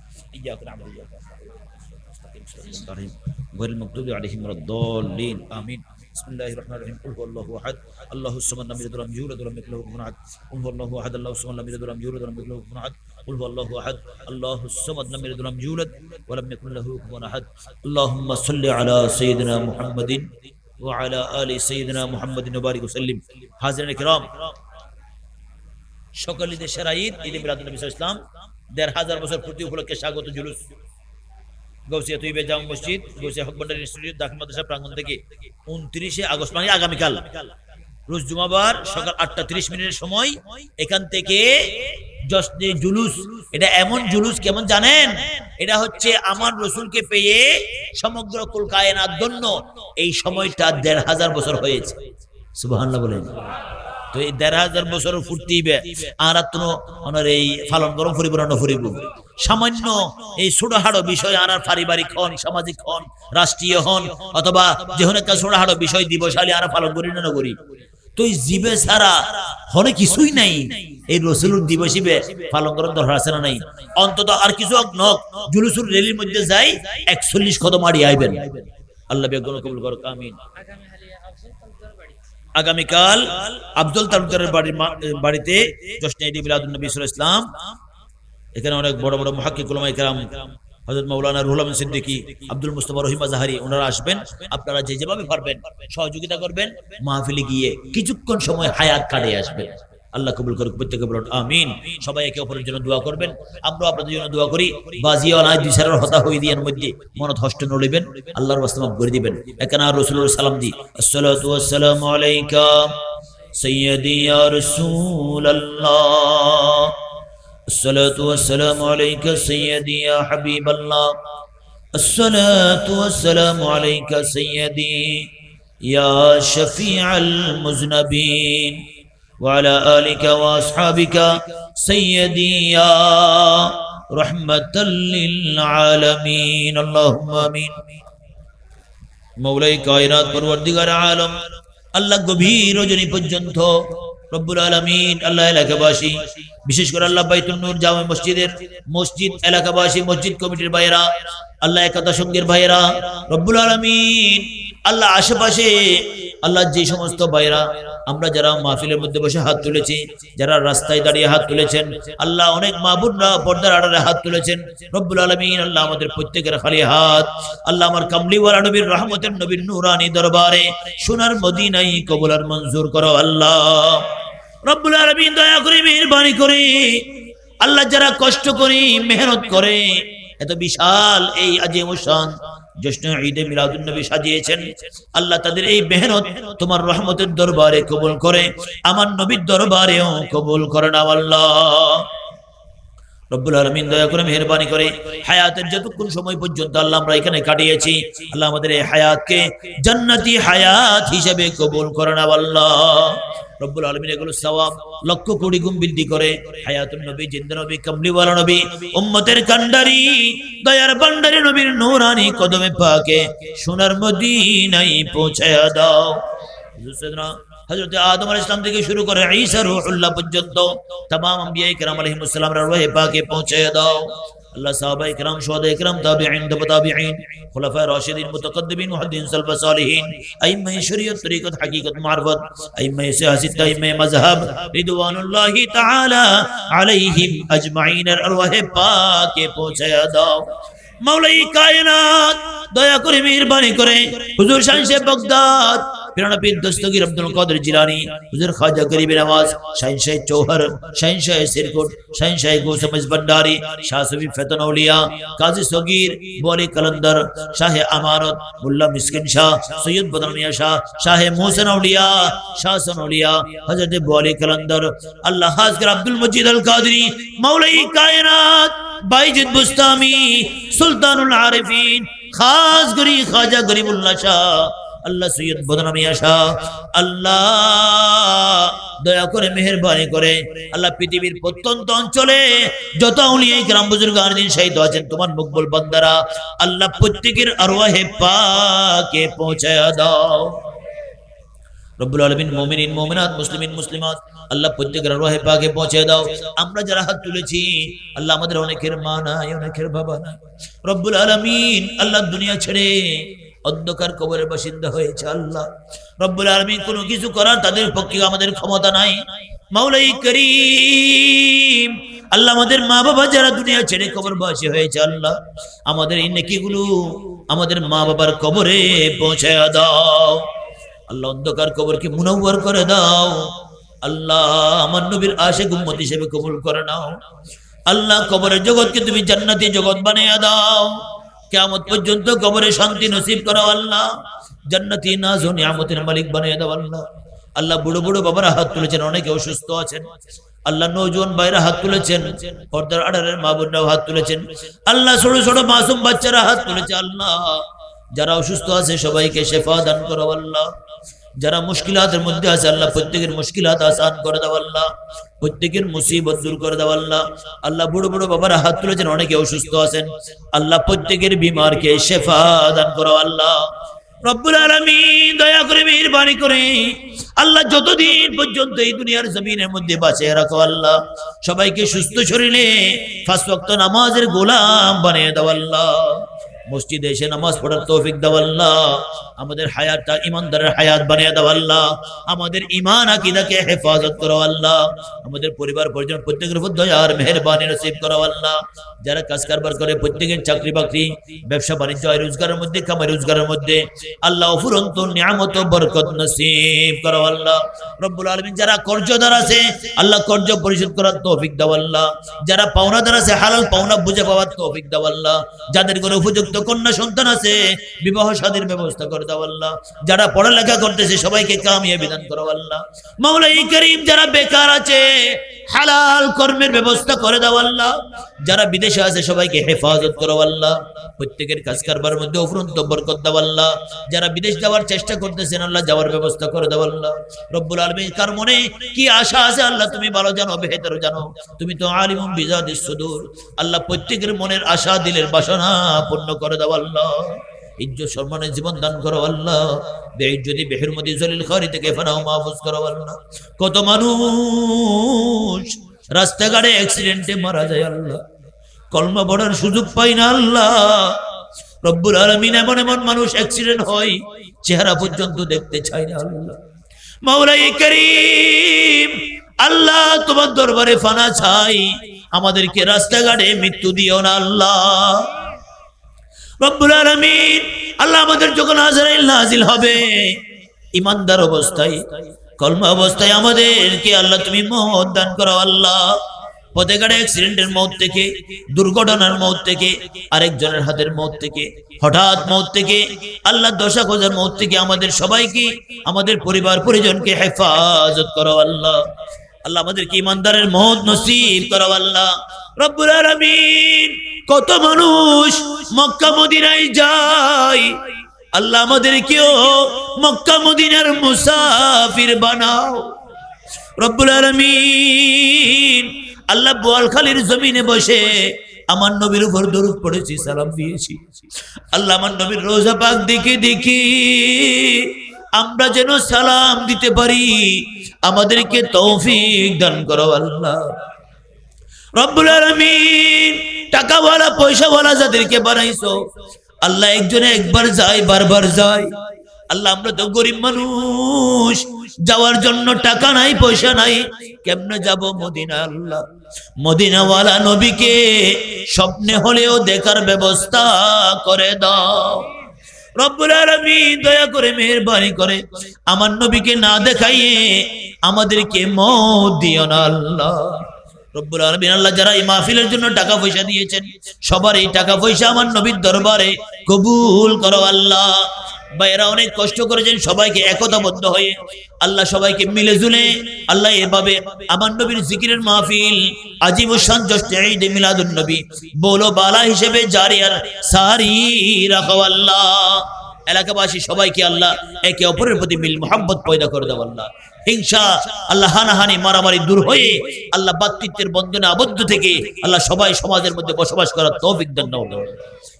ইয়াকা না'বুদু ওয়া ইয়াকা নাস্তাঈন গয়রিল মাগদুবি আলাইহিম ওয়ালাদ-দাল্লিন আমিন বিসমিল্লাহির রহমানির রহিম কুল হুয়াল্লাহু আহাদ আল্লাহুস সামাদ লাম ইয়ালিদ ওয়া লাম ইউলাদ ওয়া লাম ইয়াকুল লাহু কুফুওয়ান আহাদ কুল হুয়াল্লাহু আহাদ আল্লাহুস সামাদ লাম ইয়ালিদ ওয়া লাম ইউলাদ ওয়া লাম ইয়াকুল লাহু কুফুওয়ান আহাদ কুল হুয়াল্লাহু আহাদ আল্লাহুস সামাদ লাম ইয়ালিদ ওয়া লাম ইউলাদ ওয়া লাম ইয়াকুল লাহু কুফুওয়ান আহাদ আল্লাহুম্মা সাল্লি আলা সাইয়্যিদিনা মুহাম্মাদিন وعلى آل سيدنا محمد وبارك وسلم حاضرین کرام সকল দেশের ঈদ ঈদ মিলাদুন নবী সাল্লাল্লাহু আলাইহি ওয়াসাল্লাম ১৫০০ বছর পূর্তি উপলক্ষে স্বাগত জুলুস গৌসিয়া তৈয়বা জামে মসজিদ গৌসিয়া হক ভান্ডার ইনস্টিটিউট দাখিল মাদ্রাসা প্রাঙ্গণ থেকে ২৯ আগস্ট মানে আগামীকাল রোজ জুমাবার সকাল ৮টা ৩০ মিনিটের সময় এখান থেকে জশ্নে জুলুস এটা এমন জুলুস কেমন জানেন এটা হচ্ছে আমার রাসূলকে পেয়ে সমগ্র কুল কায়নাত ধন্য এই সময়টা ১৫০০ বছর হয়েছে সুবহানাল্লাহ বলেন তো এই ১৫০০ বছর ফুর্তিবে আর আত্ম অনর এই পালন গরম পরিপূর্ণ করিব সামান্য এই ছোটহাড়ো বিষয় আর পারিবারিক হন সামাজিক হন রাষ্ট্রীয় হন অথবা যেকোনো একটা ছোটহাড়ো বিষয় দিবসালি আর পালন করি না করি তো এই জীবে ছাড়া হনে কিছুই নাই এই রাসূলুর দিবসিবে পালন করার দরকার আছে না নাই অন্তত আর কিছু নক জুলুসুর রেলির মধ্যে যাই ৪১ কদম আড়ি আইবেন আল্লাহ বেগুন কবুল করুক আমিন আগামীকাল আব্দুল তালুকদারের বাড়িতে জশ্নে ঈদ মিলাদুন নবী সাল্লাল্লাহু আলাইহি ওয়াসাল্লাম এখানে অনেক বড় বড় মুহাক্কিক উলামায়ে কেরাম হযরত মাওলানা রুহুল আমিন সিদ্দিকী আব্দুল মুস্তাফা রহিম আজহারি ওনারা আসবেন আপনারা যেভাবে পারবেন সহযোগিতা করবেন মাহফিলে গিয়ে কিছুক্ষণ সময় হায়াত কাটিয়ে আসবেন আল্লাহ কবুল করুক প্রত্যেকে বলুন আমিন সবাই একে অপরের জন্য দোয়া করবেন আমরা আপনাদের জন্য দোয়া করি বাজিওয়ালা দুই সারের হতা হই দিয়ার মধ্যে মনত হষ্ট নলিবেন আল্লাহর ওয়াস্তে মাফ করে দিবেন একানা রাসূলুল্লাহ সালাম দি আসসালাতু ওয়াসসালামু আলাইকা সাইয়্যিদি ইয়া রাসূলুল্লাহ الصلاة والسلام عليك سيدي يا حبيب الله الصلاة والسلام عليك سيدي يا شفيع المذنبين وعلى آلك وأصحابك سيدي يا رحمة للعالمين اللهم آمين مولاي কায়নাত পরওয়ারদিগার আলম আল্লাহ গভীর রজনী পর্যন্ত রব্বুল আলামিন আল্লাহ এলাকাবাসী বিশেষ করে আল্লাহ বাইতুন নূর জামে মসজিদের মসজিদ এলাকাবাসী মসজিদ কমিটির ভাইরা আল্লাহ একাদা সঙ্গের ভাইরা রব্বুল আলামিন আল্লাহ আশেপাশে আল্লাহ যে সমস্ত ভাইরা আমরা যারা মাহফিলের মধ্যে বসে হাত তুলেছি, যারা রাস্তায় দাঁড়িয়ে হাত তুলেছেন, আল্লাহ অনেক মা বোনরা পর্দার আড়ালে হাত তুলেছেন, রব্বুল আলামিন আল্লাহ আমাদের প্রত্যেকের খালি হাত আল্লাহ আমার কামলিওয়ালা নবীর রহমতের নবীর নূরানি দরবারে সোনার মদিনায় কবুল আর মঞ্জুর করো আল্লাহ। রব্বুল আলামিন দয়া করে মেহেরবানি করে আল্লাহ যারা কষ্ট করে মেহনত করে এত বিশাল এই আজিম শান জশ্ন ঈদে মিলাদুন নবী সাজিয়েছেন, আল্লাহ তাদের এই মেহনত তোমার রহমতের দরবারে কবুল করে, আমার নবীর দরবারেও কবুল করে নাও আল্লাহ। রব্বুল আলামিন দয়া করে মেহেরবানি করে হায়াতের যতক্ষণ সময় পর্যন্ত আল্লাহ আমরা এখানে কাটিয়েছি, আল্লাহ আমাদের এই হায়াতকে জান্নাতি হায়াত হিসেবে কবুল করে নাও আল্লাহ। রব্বুল আলামিন এগুলো সওয়াব লক্ষ কোটি গুণ বৃদ্ধি করে হায়াতুন নবী, জিন্দা নবী, কামলিওয়ালা নবী, উম্মতের কান্ডারি, দয়ার ভান্ডারী নবীর নূরানি কদমে পাকে সোনার মদিনায় পৌঁছায়া দাও। হযরত আদম আলাইহিস সালাম থেকে শুরু করে ঈসা রূহুল্লাহ পর্যন্ত तमाम আম্বিয়া কিরাম আলাইহিস সালাম এর রূহে পাকে পৌঁছায়া দাও আল্লাহ। সাহাবায়ে কিরাম, শুহাদায়ে কিরাম, তাবিঈন, তাবিঈন, খুলাফায়ে রাশিদিন, মুতাকাদ্দিমিন, মুহাদ্দিসিন, সালফ সালিহিন, আইম্মায়ে শরীয়ত, তরিকত, হাকিকত, মারফত, আইম্মায়ে সিয়াসত, আইম্মায়ে মাযহাব রিদওয়ানুল্লাহি তাআলা আলাইহিম আজমাইন এর রূহে পাকে পৌঁছায়া দাও। মাওলাই কায়নাত দয়া করে মেহেরবানি করে হুজুর শাহ বাগদাদ পিরানা পীর দস্তগীর আব্দুল কাদের জিলানী, হুজুর খাজা গরিব নওয়াজ, শাহিন শাহ চৌহর, শাহিন শাহ সিরকুট, শাহিন শাহ গোসমজ ভন্ডারী, শাহ সুফি ফেতন আউলিয়া, কাজী সগীর, বলি কলন্দর, শাহ আমানত, মুল্লা মিসকিন শাহ, সৈয়দ বদর মিয়া শাহ, শাহ মোহসেন আউলিয়া, শাহ সন আউলিয়া, হযরত বলি কলন্দর, আল্লাহ হাজগর আব্দুল মজিদ আল কাদরি, মাওলাই কায়নাত বাইজিদ বুস্তামি, সুলতানুল আরিফিন, খাস গরি খাজা গরিবুল্লাহ শাহ, আল্লাহ সৈয়দ বদর মিয়া শাহ, আল্লাহ দয়া করে মেহেরবানি করে আল্লাহ পৃথিবীর প্রত্যন্ত অঞ্চলে যত আউলিয়া কিরাম বুজুর্গান দিন শহীদ আছেন তোমার মকবুল বান্দারা, আল্লাহ প্রত্যেকের আরওয়াহে পাকে পৌঁছায়া দাও। রব্বুল আলামিন মুমিনিন, মুমিনাত, মুসলিমিন, মুসলিমাত, আল্লাহ প্রত্যেকের আরওয়াহে পাকে পৌঁছে দাও। আমরা যারা হাত তুলেছি আল্লাহ আমাদের অনেকের মা নাই, অনেকের বাবা নাই, রব্বুল আলামিন আল্লাহ দুনিয়া ছেড়ে অন্ধকার কবরের বাসিন্দা হয়েছে আল্লাহ। রব্বুল আলামিন কোনো কিছু করার তাদের পক্ষে আমাদের ক্ষমতা নাই। মাওলাই করিম আল্লাহ আমাদের মা বাবা যারা দুনিয়া ছেড়ে কবরবাসী হয়েছে আল্লাহ আমাদের এই নেকিগুলো আমাদের মা বাবার কবরে পৌঁছায়া দাও আল্লাহ। অন্ধকার কবরকে মুনাওয়ার করে দাও আল্লাহ। আমার নবীর আশিক উম্মত হিসেবে কবুল করে নাও আল্লাহ। কবরের জগৎকে তুমি জান্নাতি জগৎ বানিয়ে দাও। কিয়ামত পর্যন্ত কবরে শান্তি নসিব করো আল্লাহ। জান্নাতি নাজ ও নিয়ামতের মালিক বানিয়ে দাও আল্লাহ। আল্লাহ বুড়ো বুড়ো বাবারা হাত তুলেছেন, অনেকে অসুস্থ আছেন আল্লাহ। নওজোয়ান ভাইরা হাত তুলেছেন, পর্দার আড়ালের মা বোনরাও হাত তুলেছেন আল্লাহ। ছোট ছোট মাসুম বাচ্চারা হাত তুলেছে আল্লাহ। যারা অসুস্থ আছে সবাইকে শেফা দান করো আল্লাহ। যারা মুশকিলাতের মধ্যে আছে আল্লাহ প্রত্যেকের মুশকিলাত আসান করে দাও আল্লাহ। প্রত্যেকের মুসিবত দূর করে দাও আল্লাহ। আল্লাহ বুড়ো বুড়ো বাবারা হাত তুলেছেন, অনেকে অসুস্থ আছেন আল্লাহ প্রত্যেকের বিমারকে শেফা দান করো আল্লাহ। রব্বুল আলামিন দয়া করে মেহেরবানি করে আল্লাহ যতদিন পর্যন্ত এই দুনিয়ার জমিনের মধ্যে বাঁচিয়ে রাখো আল্লাহ। সবাইকে সুস্থ শরীরে পাঁচ ওয়াক্ত নামাজের গোলাম বানিয়ে দাও আল্লাহ। মসজিদে এসে নামাজ পড়ার তৌফিক দাও আল্লাহ। আমাদের হায়াতটা ইমানদারের হায়াত বানিয়ে দাও আল্লাহ। আমাদের ঈমান আকীদাকে হেফাজত করো আল্লাহ। আমাদের পরিবার পরিজন প্রত্যেকের উপর দয়ার মেহেরবানি নসিব করো আল্লাহ। যারা কাজ কারবার করে প্রত্যেকের চাকরি বাকরি ব্যবসা বাণিজ্য আয় রোজগারের মধ্যে কামাই রোজগারের মধ্যে আল্লাহ অফুরন্ত নিয়ামত ও বরকত নসিব করো আল্লাহ। রব্বুল আলামিন যারা কর্জদার আছে আল্লাহ কর্জ পরিশোধ করার তৌফিক দাও আল্লাহ। যারা পাওনাদার আছে হালাল পাওনা বুঝে পাওয়ার তৌফিক দাও আল্লাহ। যাদের ঘরে উপযুক্ত কন্যা সন্তান আছে বিবাহ শাদীর ব্যবস্থা করে দাও আল্লাহ। যারা পড়ালেখা করতেছে সবাইকে কামিয়াবি দান করো আল্লাহ। মাওলাই করিম যারা বেকার আছে হালাল কর্মের ব্যবস্থা করে দাও আল্লাহ। যারা বিদেশে আছে সবাইকে হেফাজত করো আল্লাহ। প্রত্যেকের কাজ কারবারের মধ্যে অফুরন্ত বরকত দাও আল্লাহ। যারা বিদেশ যাওয়ার চেষ্টা করতেছেন আল্লাহ যাওয়ার ব্যবস্থা করে দাও আল্লাহ। রব্বুল আলামিন কার মনে কি আশা আছে আল্লাহ তুমি ভালো জানো, বেহতর জানো। তুমি তো আলিমুম বিজাদিস সুদূর আল্লাহ। প্রত্যেকের মনের আশা দিলের বাসনা পূর্ণ করে দাও আল্লাহ। ইজ্জত সম্মানের জীবন দান করো আল্লাহ। বেইজ্জতি বেহুরমতি জলিল খারি থেকে ফানাও মাহফুজ করো আল্লাহ। কত মানুষ রাস্তাঘাটে অ্যাক্সিডেন্টে মারা যায় আল্লাহ, কলমা পড়ার সুযোগ পাই না আল্লাহ। রব্বুল আলামিন, এমন এমন মানুষ অ্যাক্সিডেন্ট হয় চেহারা পর্যন্ত দেখতে চায় না আল্লাহ। মাওলাই করিম, আল্লাহ তোমার দরবারে ফানা চাই, আমাদেরকে রাস্তাঘাটে মৃত্যু দিও না আল্লাহ। রব্বুল আলামিন, আল্লাহ আমাদের যখন আজরাইল নাজিল হবে ইমানদার অবস্থায়, কলমা অবস্থায় আমাদেরকে আল্লাহ তুমি মওত দান করো আল্লাহ। পথে ঘাটে অ্যাক্সিডেন্টের মৌত থেকে, দুর্ঘটনার মৌত থেকে, আরেকজনের হাতের মৌত থেকে, হঠাৎ মৌত থেকে, আল্লাহ দশা খোঁজার মৌত থেকে আমাদের সবাইকে, আমাদের পরিবার পরিজনকে হেফাজত করো আল্লাহ। আল্লাহ আমাদেরকে ইমানদারের মওত নসিব করো আল্লাহ। রব্বুল আলামিন, কত মানুষ মক্কা মদিনায় যায়, আল্লাহ আমাদেরকেও মক্কা মদিনার মুসাফির বানাও রব্বুল আলামিন। আল্লাহ বোয়ালখালীর জমিনে বসে আমার নবীর উপর দরুদ পড়েছি, সালাম দিয়েছি। আল্লাহ আমার নবীর রোজা পাক দেখে দেখি আমরা যেন সালাম দিতে পারি, আমাদেরকে তৌফিক দান করো আল্লাহ। রব্বুল আলামিন, টাকাওয়ালা পয়সাওয়ালা যাদেরকে বানাইছো আল্লাহ, একজনে একবার যায় বারবার যায়। আল্লাহ আমরা তো গরিব মানুষ, যাওয়ার জন্য টাকা নাই পয়সা নাই, কেমনে যাব মদিনা? আল্লাহ মদিনাওয়ালা নবীকে স্বপ্নে হলেও দেখার ব্যবস্থা করে দাও রব্বুল আলামিন। দয়া করে মেহেরবানি করে আমার নবীকে না দেখাইয়ে আমাদেরকে মওত দিও না আল্লাহ। রব্বুল আলামিন, আল্লাহ যারা এই মাহফিলের জন্য টাকা পয়সা দিয়েছেন সবার এই টাকা পয়সা আমার নবীর দরবারে কবুল করো আল্লাহ। ভাইয়েরা অনেক কষ্ট করেছেন, সবাইকে একতাবদ্ধ হয়ে আল্লাহ সবাইকে মিলে জুলে আল্লাহ এভাবে আমার নবীর জিকিরের মাহফিল আজিমুশান জশ্নে ঈদ মিলাদুন নবী বলো বালা হিসেবে জারি আর সারি রাখো আল্লাহ। এলাকাবাসী সবাইকে আল্লাহ একে অপরের প্রতি মিল মোহাব্বত পয়দা করে দাও আল্লাহ। হিংসা আল্লাহ, হানাহানি মারামারি দূর হয়ে আল্লাহ ভাতৃত্বের বন্ধনে আবদ্ধ থেকে আল্লাহ সবাই সমাজের মধ্যে বসবাস করার তৌফিক দান দাও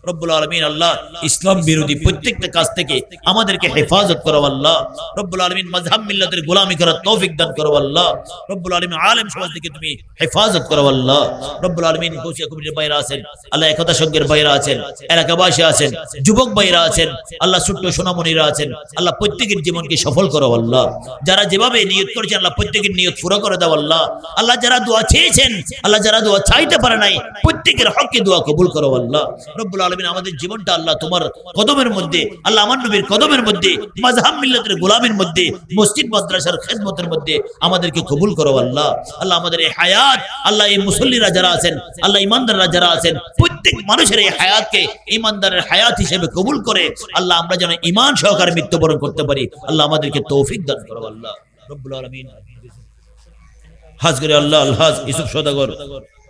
রব্বুল আলামিন। আল্লাহ ইসলাম বিরোধী প্রত্যেকটা কাজ থেকে আমাদেরকে হেফাজত করো আল্লাহ। রব্বুল আলামিন মাযহাব মিল্লাতের গোলামি করার তৌফিক দান করো আল্লাহ। রব্বুল আলামিন আলেম সমাজ থেকে তুমি হেফাজত করো আল্লাহ। রব্বুল আলামিন গৌসিয়া কমিটির বাইরে আছেন আল্লাহ, একতা সংঘের বাইরে আছেন, এলাকাবাসী আছেন, যুবক বাইরে আছেন আল্লাহ, ছোট্ট সোনামণিরা আছেন আল্লাহ, প্রত্যেকের জীবনকে সফল করো আল্লাহ। যারা যেভাবে নিয়ত করেছেন আল্লাহ প্রত্যেকের নিয়ত পুরো করে দাও আল্লাহ। আল্লাহ যারা দোয়া চেয়েছেন আল্লাহ, যারা দোয়া চাইতে পারে নাই প্রত্যেকের হককে দোয়া কবুল করো আল্লাহ। রব্বুল আলামিন আমাদের জীবনটা আল্লাহ তোমার কদমের মধ্যে, আল্লাহ আমার নবীর কদমের মধ্যে, মাযহাব মিল্লাতের গোলামির মধ্যে, মসজিদ মাদ্রাসার খেদমতের মধ্যে আমাদেরকে কবুল করো আল্লাহ। আল্লাহ আমাদের এই হায়াত আল্লাহ, এই মুসল্লিরা যারা আছেন আল্লাহ, ইমানদাররা যারা আছেন প্রত্যেক মানুষের এই হায়াতকে ইমানদারের হায়াত হিসেবে কবুল করে আল্লাহ আমরা যেন ঈমান সহকারে মৃত্যুবরণ করতে পারি আল্লাহ, আমাদেরকে তৌফিক দান করো আল্লাহ। রব্বুল আলামিন হাজ করে আল্লাহ আলহাজ ইউসুফ সওদাগর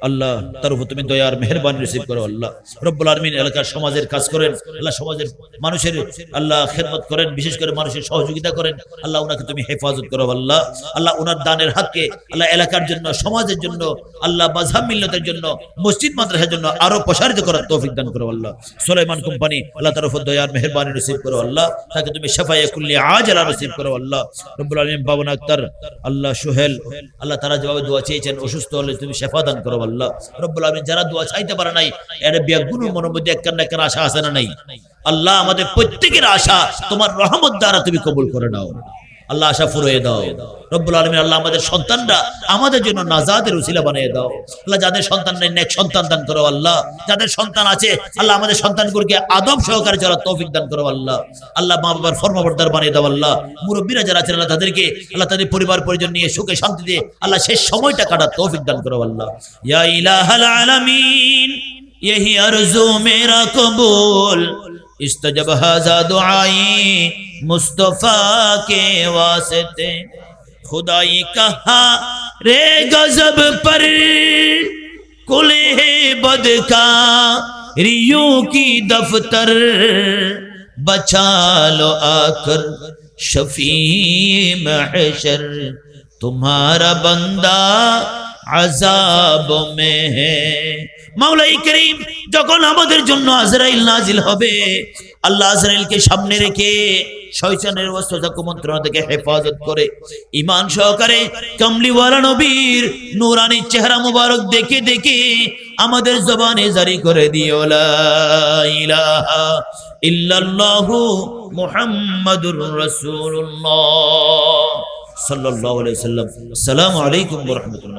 আল্লাহ, তার উপর তুমি দয়ার মেহেরবানি নসিব করো আল্লাহ। রব্বুল আলামিন এলাকার সমাজের কাজ করেন আল্লাহ, সমাজের মানুষের আল্লাহ খেদমত করেন, বিশেষ করে মানুষের সহযোগিতা করেন আল্লাহ, ওনাকে তুমি হেফাজত করো আল্লাহ। আল্লাহ ওনার দানের হাতকে আল্লাহ এলাকার জন্য, সমাজের জন্য আল্লাহ, মাযহাব মিল্লাতের জন্য, মসজিদ মাদ্রাসার জন্য আরো প্রসারিত করার তৌফিক দান করো আল্লাহ। সুলাইমান কোম্পানি আল্লাহ, তার উপর দয়ার মেহেরবানি নসিব করো আল্লাহ, তাকে তুমি শাফায়ে কুল্লি আজলা নসিব করো আল্লাহ। রব্বুল আলামিন বাবনা আক্তার আল্লাহ, সোহেল আল্লাহ, তারা যেভাবে দোয়া চেয়েছেন অসুস্থ হলে তুমি শেফা দান করো আল্লাহ। রব্বুল আলামিন যারা দোয়া চাইতে পারে নাই এর বিয়াগুলোর মনের মধ্যে একখান না একখান আশা আছে না নাই আল্লাহ, আমাদের প্রত্যেকের আশা তোমার রহমত দ্বারা তুমি কবুল করে নাও আল্লাহ, আশা ফুরিয়ে দাও রব্বুল আলামিন। আল্লাহ আমাদের সন্তানরা আমাদের জন্য নাজাতের উসিলা বানিয়ে দাও আল্লাহ। যাদের সন্তান নেই নেক সন্তান দান করো আল্লাহ, যাদের সন্তান আছে আল্লাহ আমাদের সন্তানগুলোকে আদব সহকারে চলার তৌফিক দান করো আল্লাহ। আল্লাহ মা বাবার ফরমাবরদার বানিয়ে দাও আল্লাহ। মুরব্বীরা যারা আছেন আল্লাহ, তাদেরকে আল্লাহ তাদের পরিবার পরিজন নিয়ে সুখে শান্তিতে আল্লাহ শেষ সময়টা কাটার তৌফিক দান করো আল্লাহ। ইয়া ইলাহাল আলামিন यही अर्जू मेरा कबूल इस्तजब हाजा दुआई मुस्तफा के वास्ते खुदाई कहा रे गजब पर कुले बद का रियों की दफ्तर बचा लो आकर शफी महशर तुम्हारा बंदा আযাব মে হে। মাওলাই করিম যখন আমাদের জন্য আজরাইল নাজিল হবে আল্লাহ, আজরাইলকে সামনে রেখে শয়তানের ওয়াসওয়াসা কুমন্ত্রণা থেকে হেফাজত করে ঈমান সহকারে কামলিওয়ালা নবীর নূরানি চেহারা মুবারক দেখে দেখে আমাদের জবানে জারি করে দিও লা ইলাহা ইল্লাল্লাহু মুহাম্মাদুর রাসূলুল্লাহ সাল্লাল্লাহু আলাইহি ওয়াসাল্লাম। আসসালামু আলাইকুম ওয়া রাহমাতুল্লাহ।